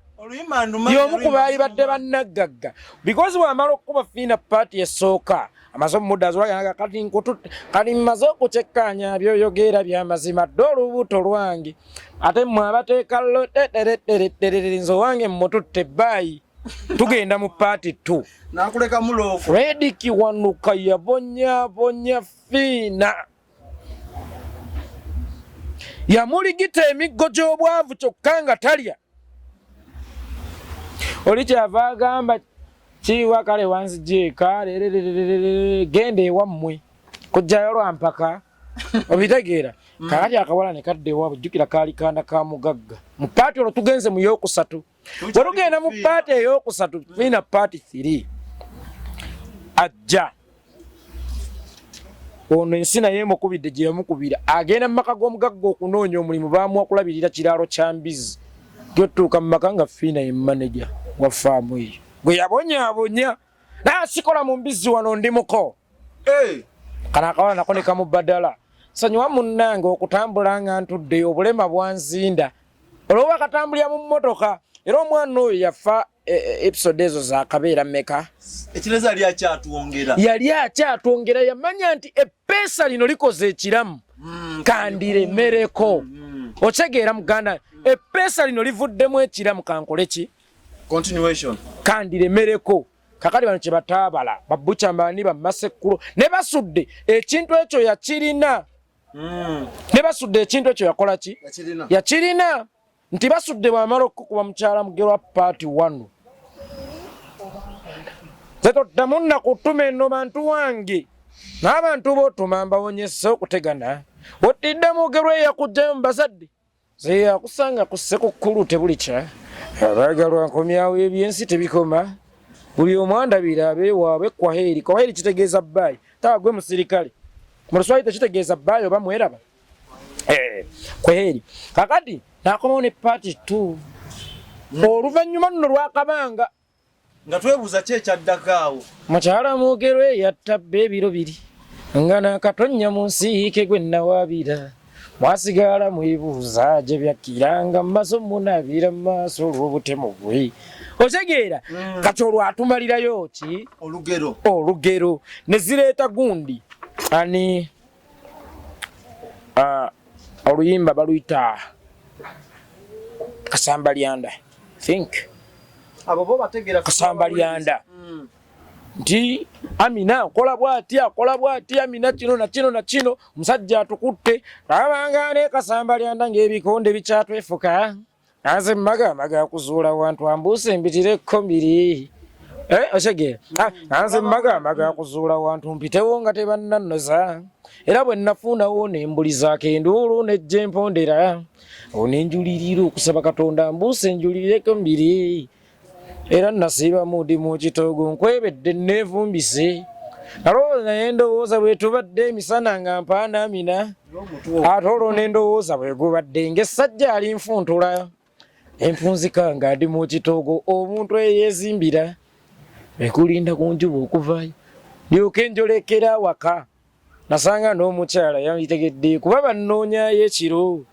y'omu ku baali badde bannaggagga because bw'amala okukuba Fiina paati esooka amasomo mudda azwaganaga kati nkututte kati mmaze okukyekkaanya byoyogera by'amazima dde olubuto lwange ate mmwe abateeka loteteretereterere nze owange mmututte baayi tugenda mu paati 2 nakuleka muloofu Fred Kiwanuka yabonyabonya Fiina yamuligita emiggo gy'obwavu kyokka nga talya oli kyava agamba kiwa kale wanzijeeka genda ewammwe kujjayo lwampaka obitegeera kakati akawala ne kadda ewaabwe jjukira kaali kaana ka mugagga mu paati olwo tugenze mu yokusatu bwetugenda mu paati eyokusatu Fiina paati 3 ajja ono ensi naye emukubidde gye yamukubira agenda mu maka g'omugagga okunoonya omulimu baamuwa kulabirira kiraalo kya mbizi gyotuuka mu maka nga Fiina ye manager wa faamu eyo gwe yabonyaabonya naasikola mu mbizi wano ndimuko kana akawala nako ne kamubbadala sanyuwa munnange okutambula nga ntuddeyo obulema bwanzinda olwo bakatambulira mu mmotoka era omwana oyo yafa episode ezo zaakabeera mmeka ekireza yali akyatwongera yamanya nti eppeesa lino likoze ekiramu kandiremereko otegeera muganda eppeesa lino livuddemu ekiramu kankole ki kandiremereko kakali bano kye bataabala babuchamani bamasekkulo ne basudde ekintu ekyo yakirina ne basudde ekintu ekyo yakola ki yakirina nti basudde bwamala okukuba mukyala mugerwa paati 1 zetoddamu nakutuma eno bantu wange n'abantu bootuma mbawonyese okutegana otidde mugerwa eyakujjayo mu bazadde ze yakusanga ku ssekukkulu tebuli kya abaagalwa nkomyawo ebyensi tebikoma buli omwandabira abeewaabwe kwaheri kwaheri kitegeeza bbayi tawa gwe musirikale mu Luswayiri tekitegeeza bbayi oba mweraba kwaheri kakati nakomawo ne paati 2 oluvannyuma nno lwakabanga nga twebuuza ki ekyaddakaawo mukyala mwogerwe yattabba ebiro 2 nga nakatonya mu nsiike gwe nawaabira mwasigala mwebuuza gye byakkiranga mu maaso munabira mu maaso olw'obutemu bwe otegeera kati olwo atumalirayo ki olugero ne zireeta gundi ani oluyimba baluyita Kasambalyanda think abo bo bategera Kasambalyanda nti Amina kola bwati Amina kino na kino musajja atukutte abanga ne Kasambalyanda ng'ebikonde bikyatwefuka aze maga kuzuula wantu ambuse mbitire kombiri osege aze maga kuzuula wantu mpitewo nga tebannannoza era bwe nafuna wone embuli zaake enduulu nejja empondera onenjulirira okusaba Katonda mbuse njulire kombiri era nasiba mudi mu kitoogo nkwebedde neevumbise alowooza naye ndowooza bwe tubadde emisana nga mpaana Amina ate olwo nendowooza bwe gubadde ng'essajja alinfuntula empunzika nga ndi mu kitoogo omuntu eyeezimbira ekulinda ku njuba okuvaayo ndyoke njolekera waka nasanga n'omukyala yanyitegedde kuba bannoonyayo ekiro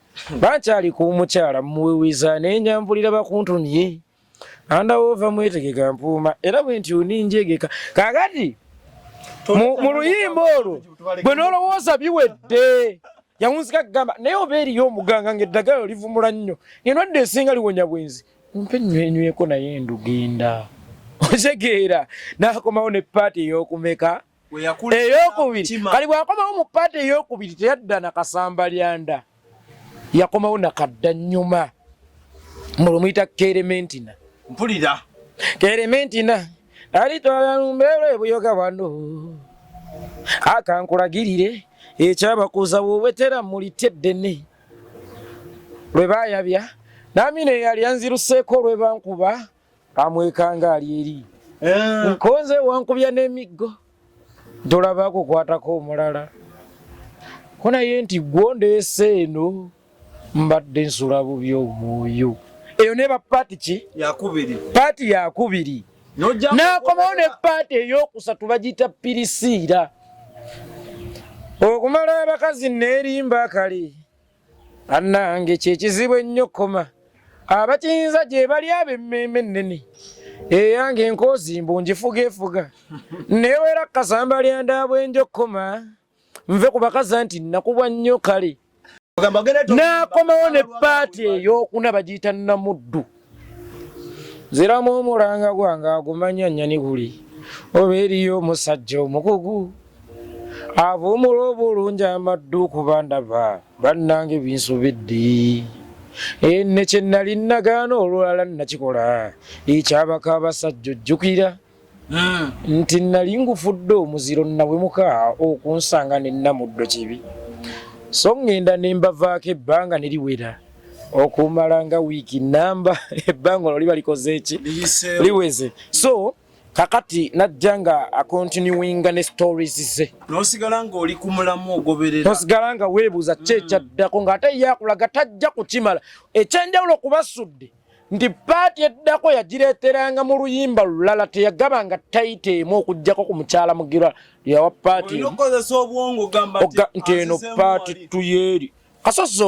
bankyali ku mukyala muweweeza nenyambulira bakuntumye andawoova mwetegeka mpuuma era bwe nti oninjegeka kakati mu luyimba olwo bwe nolowooza biwedde yawunzika kugamba naye oba eriyo omuganga ng'eddagala olivumula nnyo endwadde esinga liwonya bwenzi mpe nnywenyweko naye ndugenda otegeera n'akomawo ne paati ey'okumeka ey'okubiri kali bw'akomawo mu paati ey'okubiri teyadda na Kasambalyanda yakomawo nakadda nnyuma mulwo muyita kerementina mpulira kerementina alitwala lumbeero ebuyoga wano akankulagirire ekyabakuza woowetera mulitye ddene lwe baayabya Amina yali anziruseeko lwe bankuba amwekanga ali eri nkonze wankubya n'emiggo dolaba kukwatako omulala ko naye nti gwondeese eno mbadde nsula bubi omwoyo eyo ne bapaati ki paati yakubiri n'akomawo ne paati ey'okusatu bagiyita pirisiira okumala abakazi neerimba kale annange kyekizibu ennyo koma abakiyinza gye bali ab'emmeme ennene eyange enkoozi mbu ngifugeefuga neewera Kasambalyanda bwenjo koma nve ku bakaza nti nakubwa nnyo kale n'akomawo ne paati ey'okuna bagiyita Namuddu ziramu omulanga gwange agumanya nnyani guli oba eriyo omusajja omukugu avumula obulungi amaddu kuba ndaba bannange binsubidde ne kye nali nagaana olulala nakikola ekyabaka abasajja ojjukira nti nali ngufudde omuziro nabwemuka okunsanga ne Namuddo kibi so ngenda ne mbavaako ebbanga ne liwera okumala nga wiiki namba ebbanga olwo liba likoze eki liweze so kakati najja nga akontinuinga ne stories ze nosigala nga oli ku mulamu ogoberera nosigala nga weebuuza kyekyaddako ng'ate yakulaga tajja kukimala ekyenjawulo kubasudde nti paati eddako yagireeteranga mu luyimba lulala teyagabanga tayite emu okuggyako ku mukyala mugirwa yawa paati okozesa obwongo gamba nti eno paati tuyeeri kasozi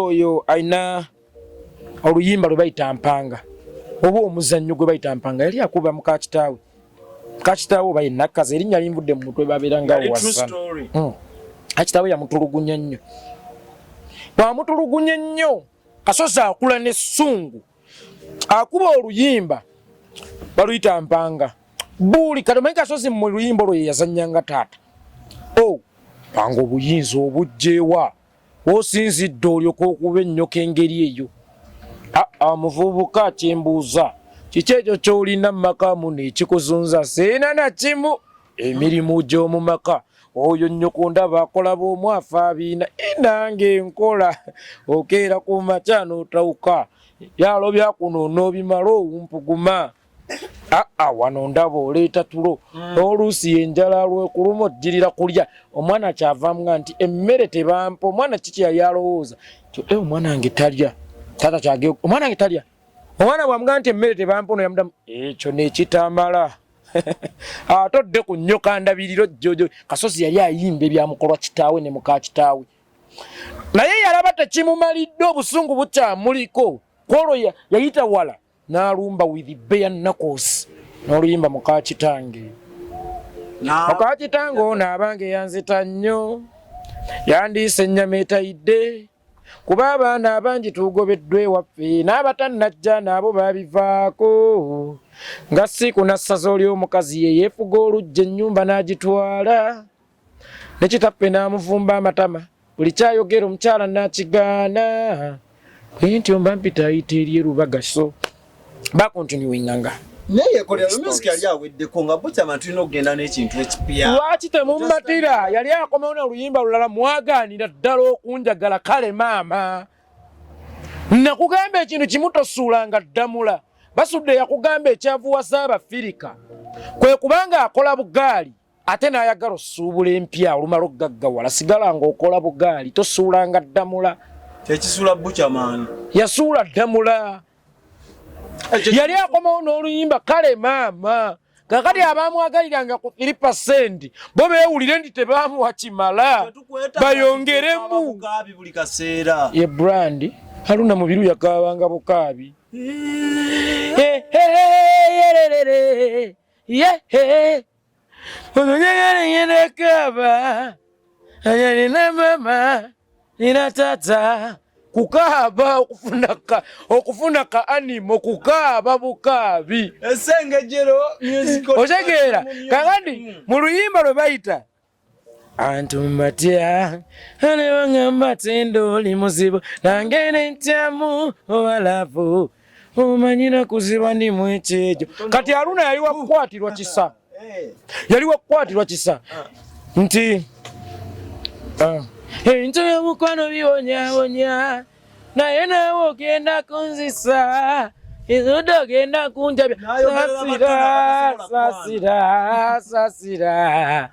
oyo alina oluyimba lwe bayita mpanga oba omuzannyo gwe bayita mpanga yali akuba mukakitaawe oba yenakkazi erinnya linvudde mu mutwe babeeranga wasana kakitaawe yamutulugunya nnyo bwamutulugunya nnyo kasozi akula n'essungu akuba oluyimba baluyita mpanga buli katomanyi kasozi mu luyimba olwo ye yazannyanga taata panga obuyinza obugjeewa osinzidde olyoka okuba ennyoka engeri eyo muvubuka kyembuuza kiki ekyo ky'olina mu maka muno ekikuzunza seena na kimu emirimu gy'omu maka oyo nnyoko ndaba akola bw'omwafu abiina nange enkola okeera ku makya n'otawuka byalo byakuno n'obimala owumpuguma wano ndaba oleeta tulo oluusi yenjala lwekuluma ojjirira kulya omwana kyavaamu nti emmere tebampa omwana kiki yali alowooza omwana wange talya tata kyage omwana wange talya omwana bwamuga nti emmere tebampa ono yamudamu ekyo nekitamala atodde ku nnyoka ndabiriro jjojo kasozi yali ayimba ebyamukolwa kitaawe ne muka kitaawe naye yalaba tekimumalidde obusungu bukyamuliko kwolwo yayita wala n'alumba with bare knuckles n'oluyimba muka kitange muka kitange ono abange yanzita nnyo yandiise ennyama etayidde kuba abaana abangi tugobeddwa ewaffe n'abatannajja nabo babivaako nga si kunassaza oli omukazi ye yeefuga olujja ennyumba n'agitwala ne kitaffe n'amuvumba amatama buli kyayogera omukyala n'akigaana nti omba mpita ayita eri erubagaso bakontinuinganga naye kolera music yali aweddeko nga Buchaman tulina okugenda n'ekintu ekipya lwaki temummatira yali akomawo n'oluyimba lulala mwagaanira ddala okunjagala kale maama nakugamba ekintu kimu tosuulanga ddamula basudde yakugamba ekyavuwa Saabafirika kwe kubanga akola bugaali ate n'ayagala osuubula empya olumala okgaggawala sigala ng'okola bugaali tosuulanga ddamula tekisuula Buchaman yasuula ddamula yali akomawo n'oluyimba kale maama kakati abamwagaliranga ku 3% bo beewulire nti tebaamuwa kimala bayongeremu buli kaseera ye brand Haruna Mubiru yakabanga bukaabi nina mama nina tata kukaaba okufuna ka animo kukaaba bukaabi Essengejero music otegeera kakati mu luyimba lwe bayita antu mbatya anewangamba tendo oli muzibu nange nentyamu owalavu omanyira kuziba ndimu ekyejo kati Haruna yali wakukwatirwa kisa nti entu y'omukwano biwonyawonya naye naawe ogenda kunzisa ezoda ogenda kunjabya sasira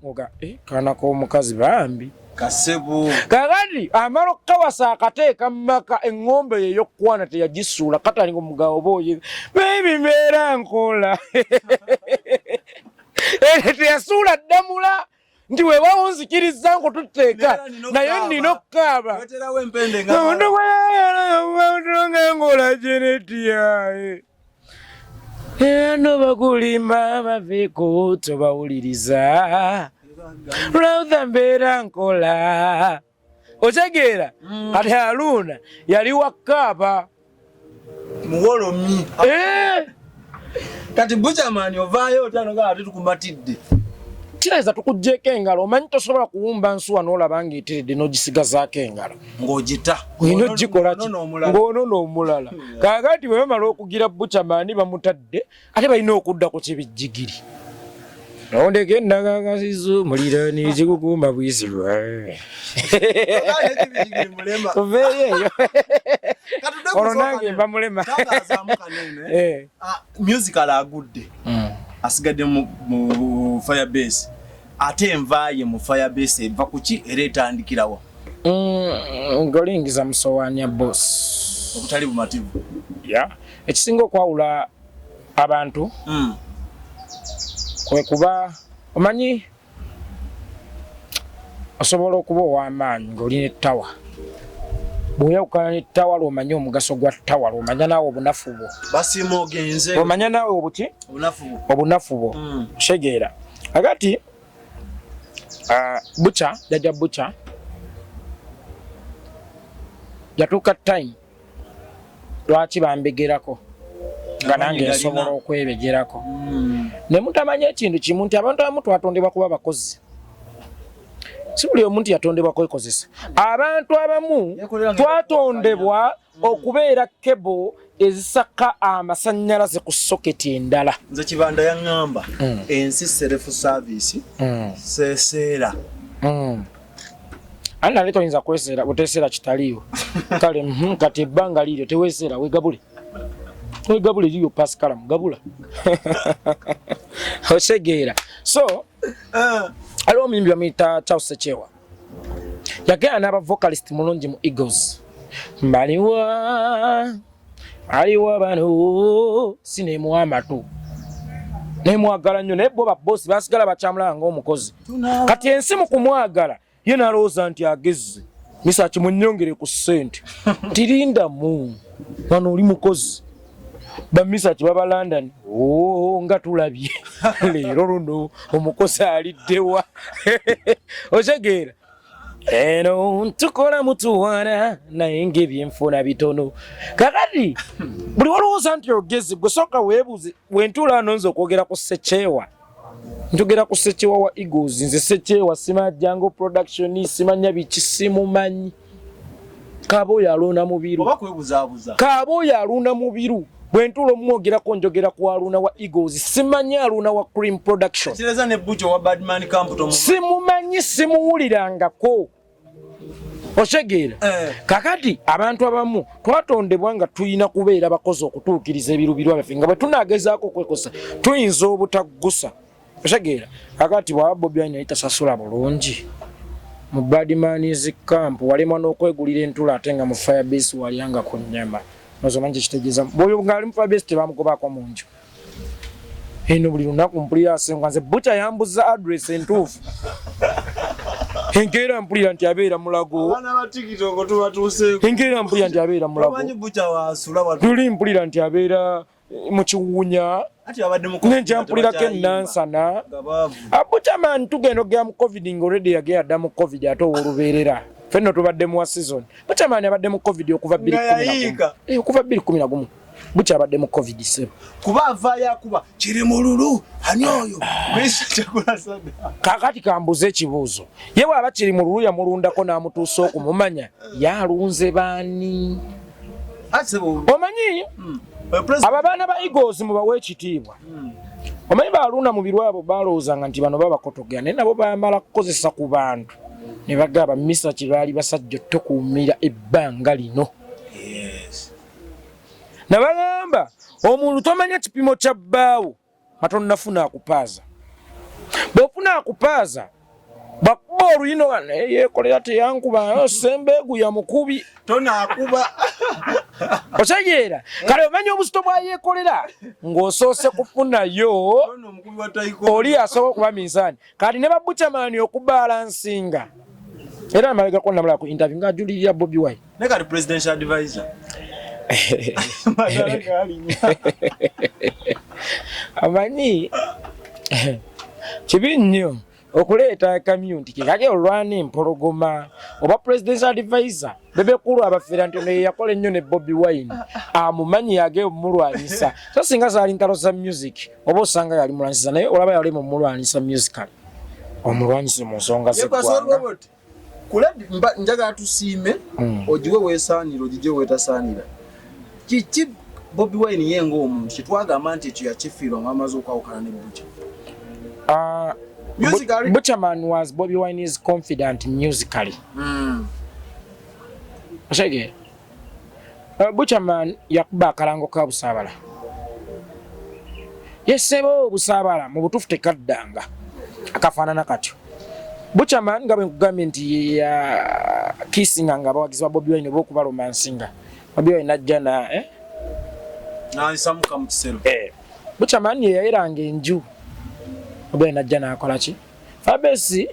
oga kaana k'omukazi bambi kasebo kakati amala okukawasa akateeka mu maka eŋŋombe ye ey'okukwana teyagisuula katalinga omugabo booye beebi mbeera nkola teyasuula ddamula nti weewaawo nzikiriza nkututeeka naye nina okukaaba nga ngola jeneti yaye ano bakulimba baveeko tobawuliriza lwawuza mbeera nkola otegeera kati Haruna yali wakaaba muwolomi kati Buchaman ovaayo otanoga ate tukumatidde kireza tukugjeeko engalo omanyi tosobola kuwumba nsuwa n'olaba ng'eteredde n'ogisigazaako engalo ng'ogita olina ogikola ki ng'onona omulala kaakati bwe bamala okugira Buchaman bamutadde ate balina okudda ku kibijjigiri nondeke nagagasizo muliraani ekikukumba bwisirwa oveeyo olwo nange mba mulema musical agudde asigadde mu firebase ate envaaye mu firebase eva kuki era etandikirawa ngolingiza musowaani ya boss obutali bumativu ekisinga okwawula abantu kwe kuba omanyi osobola okuba ow'amaanyi ng'olina ettawa bw'oyawukana n'ettawa lw'omanya omugaso gwa ttawa lw'omanya naawe obunafu bwo basiima ogenze lw'omanya naawe obuki obunafu bwo kitegeera kakati Bucha jajja Bucha yatuuka time lwaki bambegerako nga nange nsobola okwebegerako ne mutamanya ekintu kimu nti abantu abamu twatondebwa kuba bakozi si buli omuntu yatondebwa kwekozesa abantu abamu twatondebwa okubeera kebo ezisaka amasannyalaze ku soketi endala nze Kibanda yaŋŋamba ensi self service seseera ani nale toyinza kweseera buteseera kitaliiwo kale kati ebbanga liryo teweeseera wegabule liyo pasikala mugabula osegeera so aliwo omuyimbi bamuyita Charles Sechewa yagenda n'aba vocalist mulungi mu Eagles aliwa bano sinemuwa amatu nemwagala nnyo naye bo babosi basigala bakyamulaba ng'omukozi kati ensi mu kumwagala ye nalowooza nti agezze misa kimunyongere ku ssente tirindamu wano oli mukozi bamisa kibaba London nga tulabye leero luno omukozi aliddewa otegeera eno tukola mutuwana naye ng'ebyenfuna bitono kakati buli walowooza nti ogezi gwe sooka weebuuze wentuula nonza okwogera ku Ssekyewa njogera ku Ssekyewa wa Eagles nze Ssekyewa simajjango production simanya biki simumanyi Kaboya aluna mubiru oba kwebuzaabuza Kaboya aluna mubiru bwentuula omwogerako njogera ku aluna wa Eagles simanyi aluna wa Cream production kireza ne Bucha wa Badman Camp tomu simumanyi simuwulirangako otegeera kakati abantu abamu twatondebwa nga tuyina kubeera bakozi okutuukiriza ebirubirwa byaffe nga bwe tunaagezaako okwekosa tuyinza obutaggusa otegeera kakati bwaba Bobi Wine yali tasasula bulungi mu Badman's Camp walemwa n'okwegulira entula ate nga mu Firebase walyanga ku nnyama nozomanyi kitegeeza bwoyo ngaali mu Firebase tebamugobako mu nju eno buli lunaku mpulira asenga nze Bucha yambuza address entuufu enkeera mpulira nti abeera Mulago abaana ba TikTok tubatuuseeko enkeera mpulira nti abeera Mulago omanyi Bucha waasula watu tuli mpulira nti abeera mu Kiwunya ati abadde mu nenja mpulirako ennansana Buchaman tugenda ogera mu COVID nga already yagera dda mu COVID ate olubeerera ffenno tubadde mu season Buchaman abadde mu COVID okuva 2011 okuva 2011 Bucha abadde mu COVID sebo kuba avaayo akuba kiri mu lulu ani oyo Messi kyakula sada kakati kambuze ekibuuzo ye bw'aba kiri mu lulu yamulundako n'amutuusa okumumanya yalunze baani omanyi abo abaana ba Eagles mubawe ekitiibwa omanyi baalunda mu birwabo baalowoozanga nti bano babakotogera naye nabo baamala kukozesa ku bantu ne bagamba Misa kibaali basajja tokuumira ebbanga lino nabagamba omuntu tomanya kipimo kya bbaawo matonnafuna akupaaza bw'ofuna akupaaza bakuba oluyino yekolera teyankuba sembeegu ya mukubi tonaakuba otegeera kale omanyi obuzito bwa yekolera ng'osoose kufunayo oli asobola okuba minsaani kati ne ba Buchaman okubalansinga era amalagako namulala ku interview ng'ajulirira Bobi Wine ne kati presidential advisor amanyi kibi nnyo okuleeta community kikage olwana empologoma oba presidential advisor bebekulu abafeera nti ono yeyakola ennyo ne Bobi Wine amumanyi yage omulwanyisa so singa zaali ntalo za music oba osanga yali mulwanyisa naye olaba yali mumulwanyisa musical omulwanyisa mu nsonga z'eggwanga njagala tusiime ogiwe weesaanira ogijje weetasaanira kiki Bobi Wine ye ng'omuntu kyetwagamba nti ekyo yakifiirwa ng'amaze okwawukana ne Bucha Buchaman was Bobi Wine's confidant musically. Oshege. Buchaman yakuba akalango ka Busabala. Yesebo Busabala mu butufu tekaddanga. Akafaanana katyo. Buchaman nga bwe nkugambye nti ya kissinga nga bawagizi ba Bobi Wine bokuba romansinga. Bobi Wine najja na naisamuka mu kisero. Buchaman ye yayeranga enju. Obwe najja nakola ki Fabesi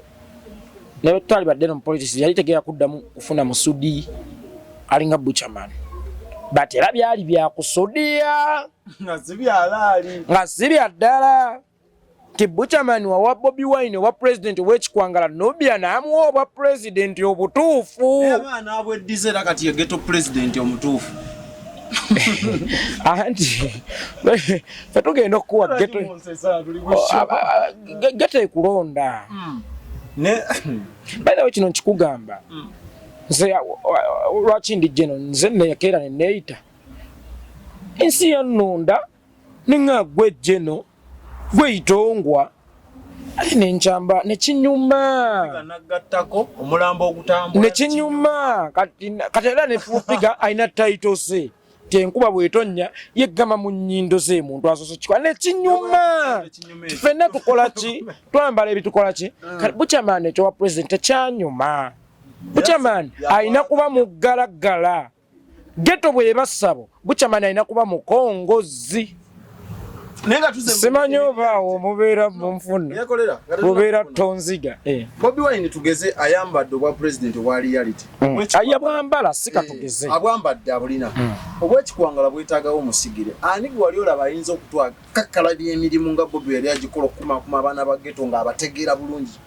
ne twali badde no politics yali tegera kuddamu kufuna musudi alinga Buchaman but era byali bya kusudia nga sibya ddala ti Buchaman wa Bobi Wine wa president w'ekikwangala Nubian Namuwa wa president Obutuffu abaana abweddize kati ye ghetto president omutuufu anti fatugenda okuwa ghetto ekulonda ne bale kino nkikugamba nze lwaki ndi jeno nze neyakeera ne neeyita ensi yannonda neŋŋaggwe jeno gweyitongwa ate nenkyamba nekinyuma nagattako omulambo ogutambula nekinyuma kati era nefupiga alina taito se tenkuba bwetonnya yeggama mu nnyindo z'emuntu asoso kikwa nekinyuma ffenna tukola ki twambala ebitukola ki kati Buchaman ekyo wa president ekyanyuma Buchaman alina kuba muggalagala ghetto bwe bassabo Buchaman alina kuba mukongozi Nenga tuze simanyo baawo mubeera munfuna yekolera mubeera tonziga Bobi Wine tugeze ayambadde obwa president wa reality ayabwambala sika tugeze abwambadde abulina obwekikwangala bwetaagawo omusigire ani gwe wali olaba ayinza okutwaga kakkala by'emirimu nga Bobi yali agikola okukumakuma abaana ba ghetto nga abategeera bulungi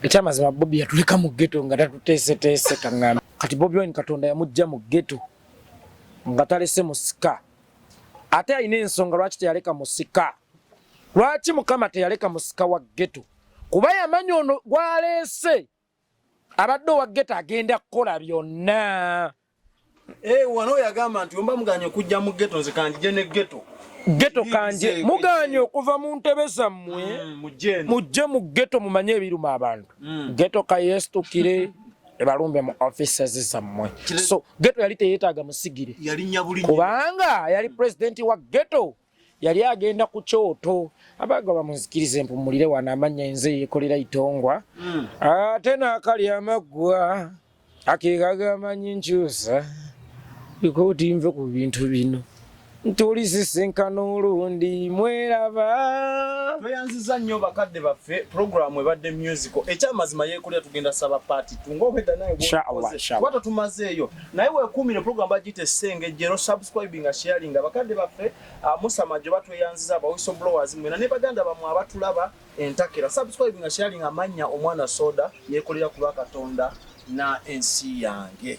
ekyamazima Bobi yatuleka mu ghetto nga tatuteeseteese kaŋŋamba kati Bobi Wine Katonda yamujja mu ghetto nga talese musika ate alina ensonga lwaki teyaleka musika lwaki Mukama teyaleka musika wa ghetto kuba yamanyi ono gwaleese abadde owa ghetto agenda kukola byonna wano yagamba nti omba muganye okujja mu ghetto nze kanjije ne ghetto kanje muganye okuva mu ntebe zammwe mujje mu ghetto mumanye ebiruma abantu ghetto kayestukire ebalumbe mu offices zammwe so ghetto yali teyeetaaga musigire kubanga yali president wa ghetto yali agenda ku kyoto abaga bamuzikirize mpumulire wana amanya enze yekolera itongwa ate n'akali amaggwa akeekaga amanyi nkyusa bikoti nve ku bintu bino ntulisisenkana olundi mweraba tweyanziza nnyo bakadde baffe programu ebadde musical ekyamazima yekolera tugenda saba party tungobedda naye bwata tumazeeyo naye weekuumire programu bagiyita Essengejjero subscribing sharing bakadde baffe musamajo batweyanziza aba whistleblowers mwena ne baganda bamwe abatulaba entakera subscribing sharing amanya omwana soda yekolera ku Katonda na ensi yange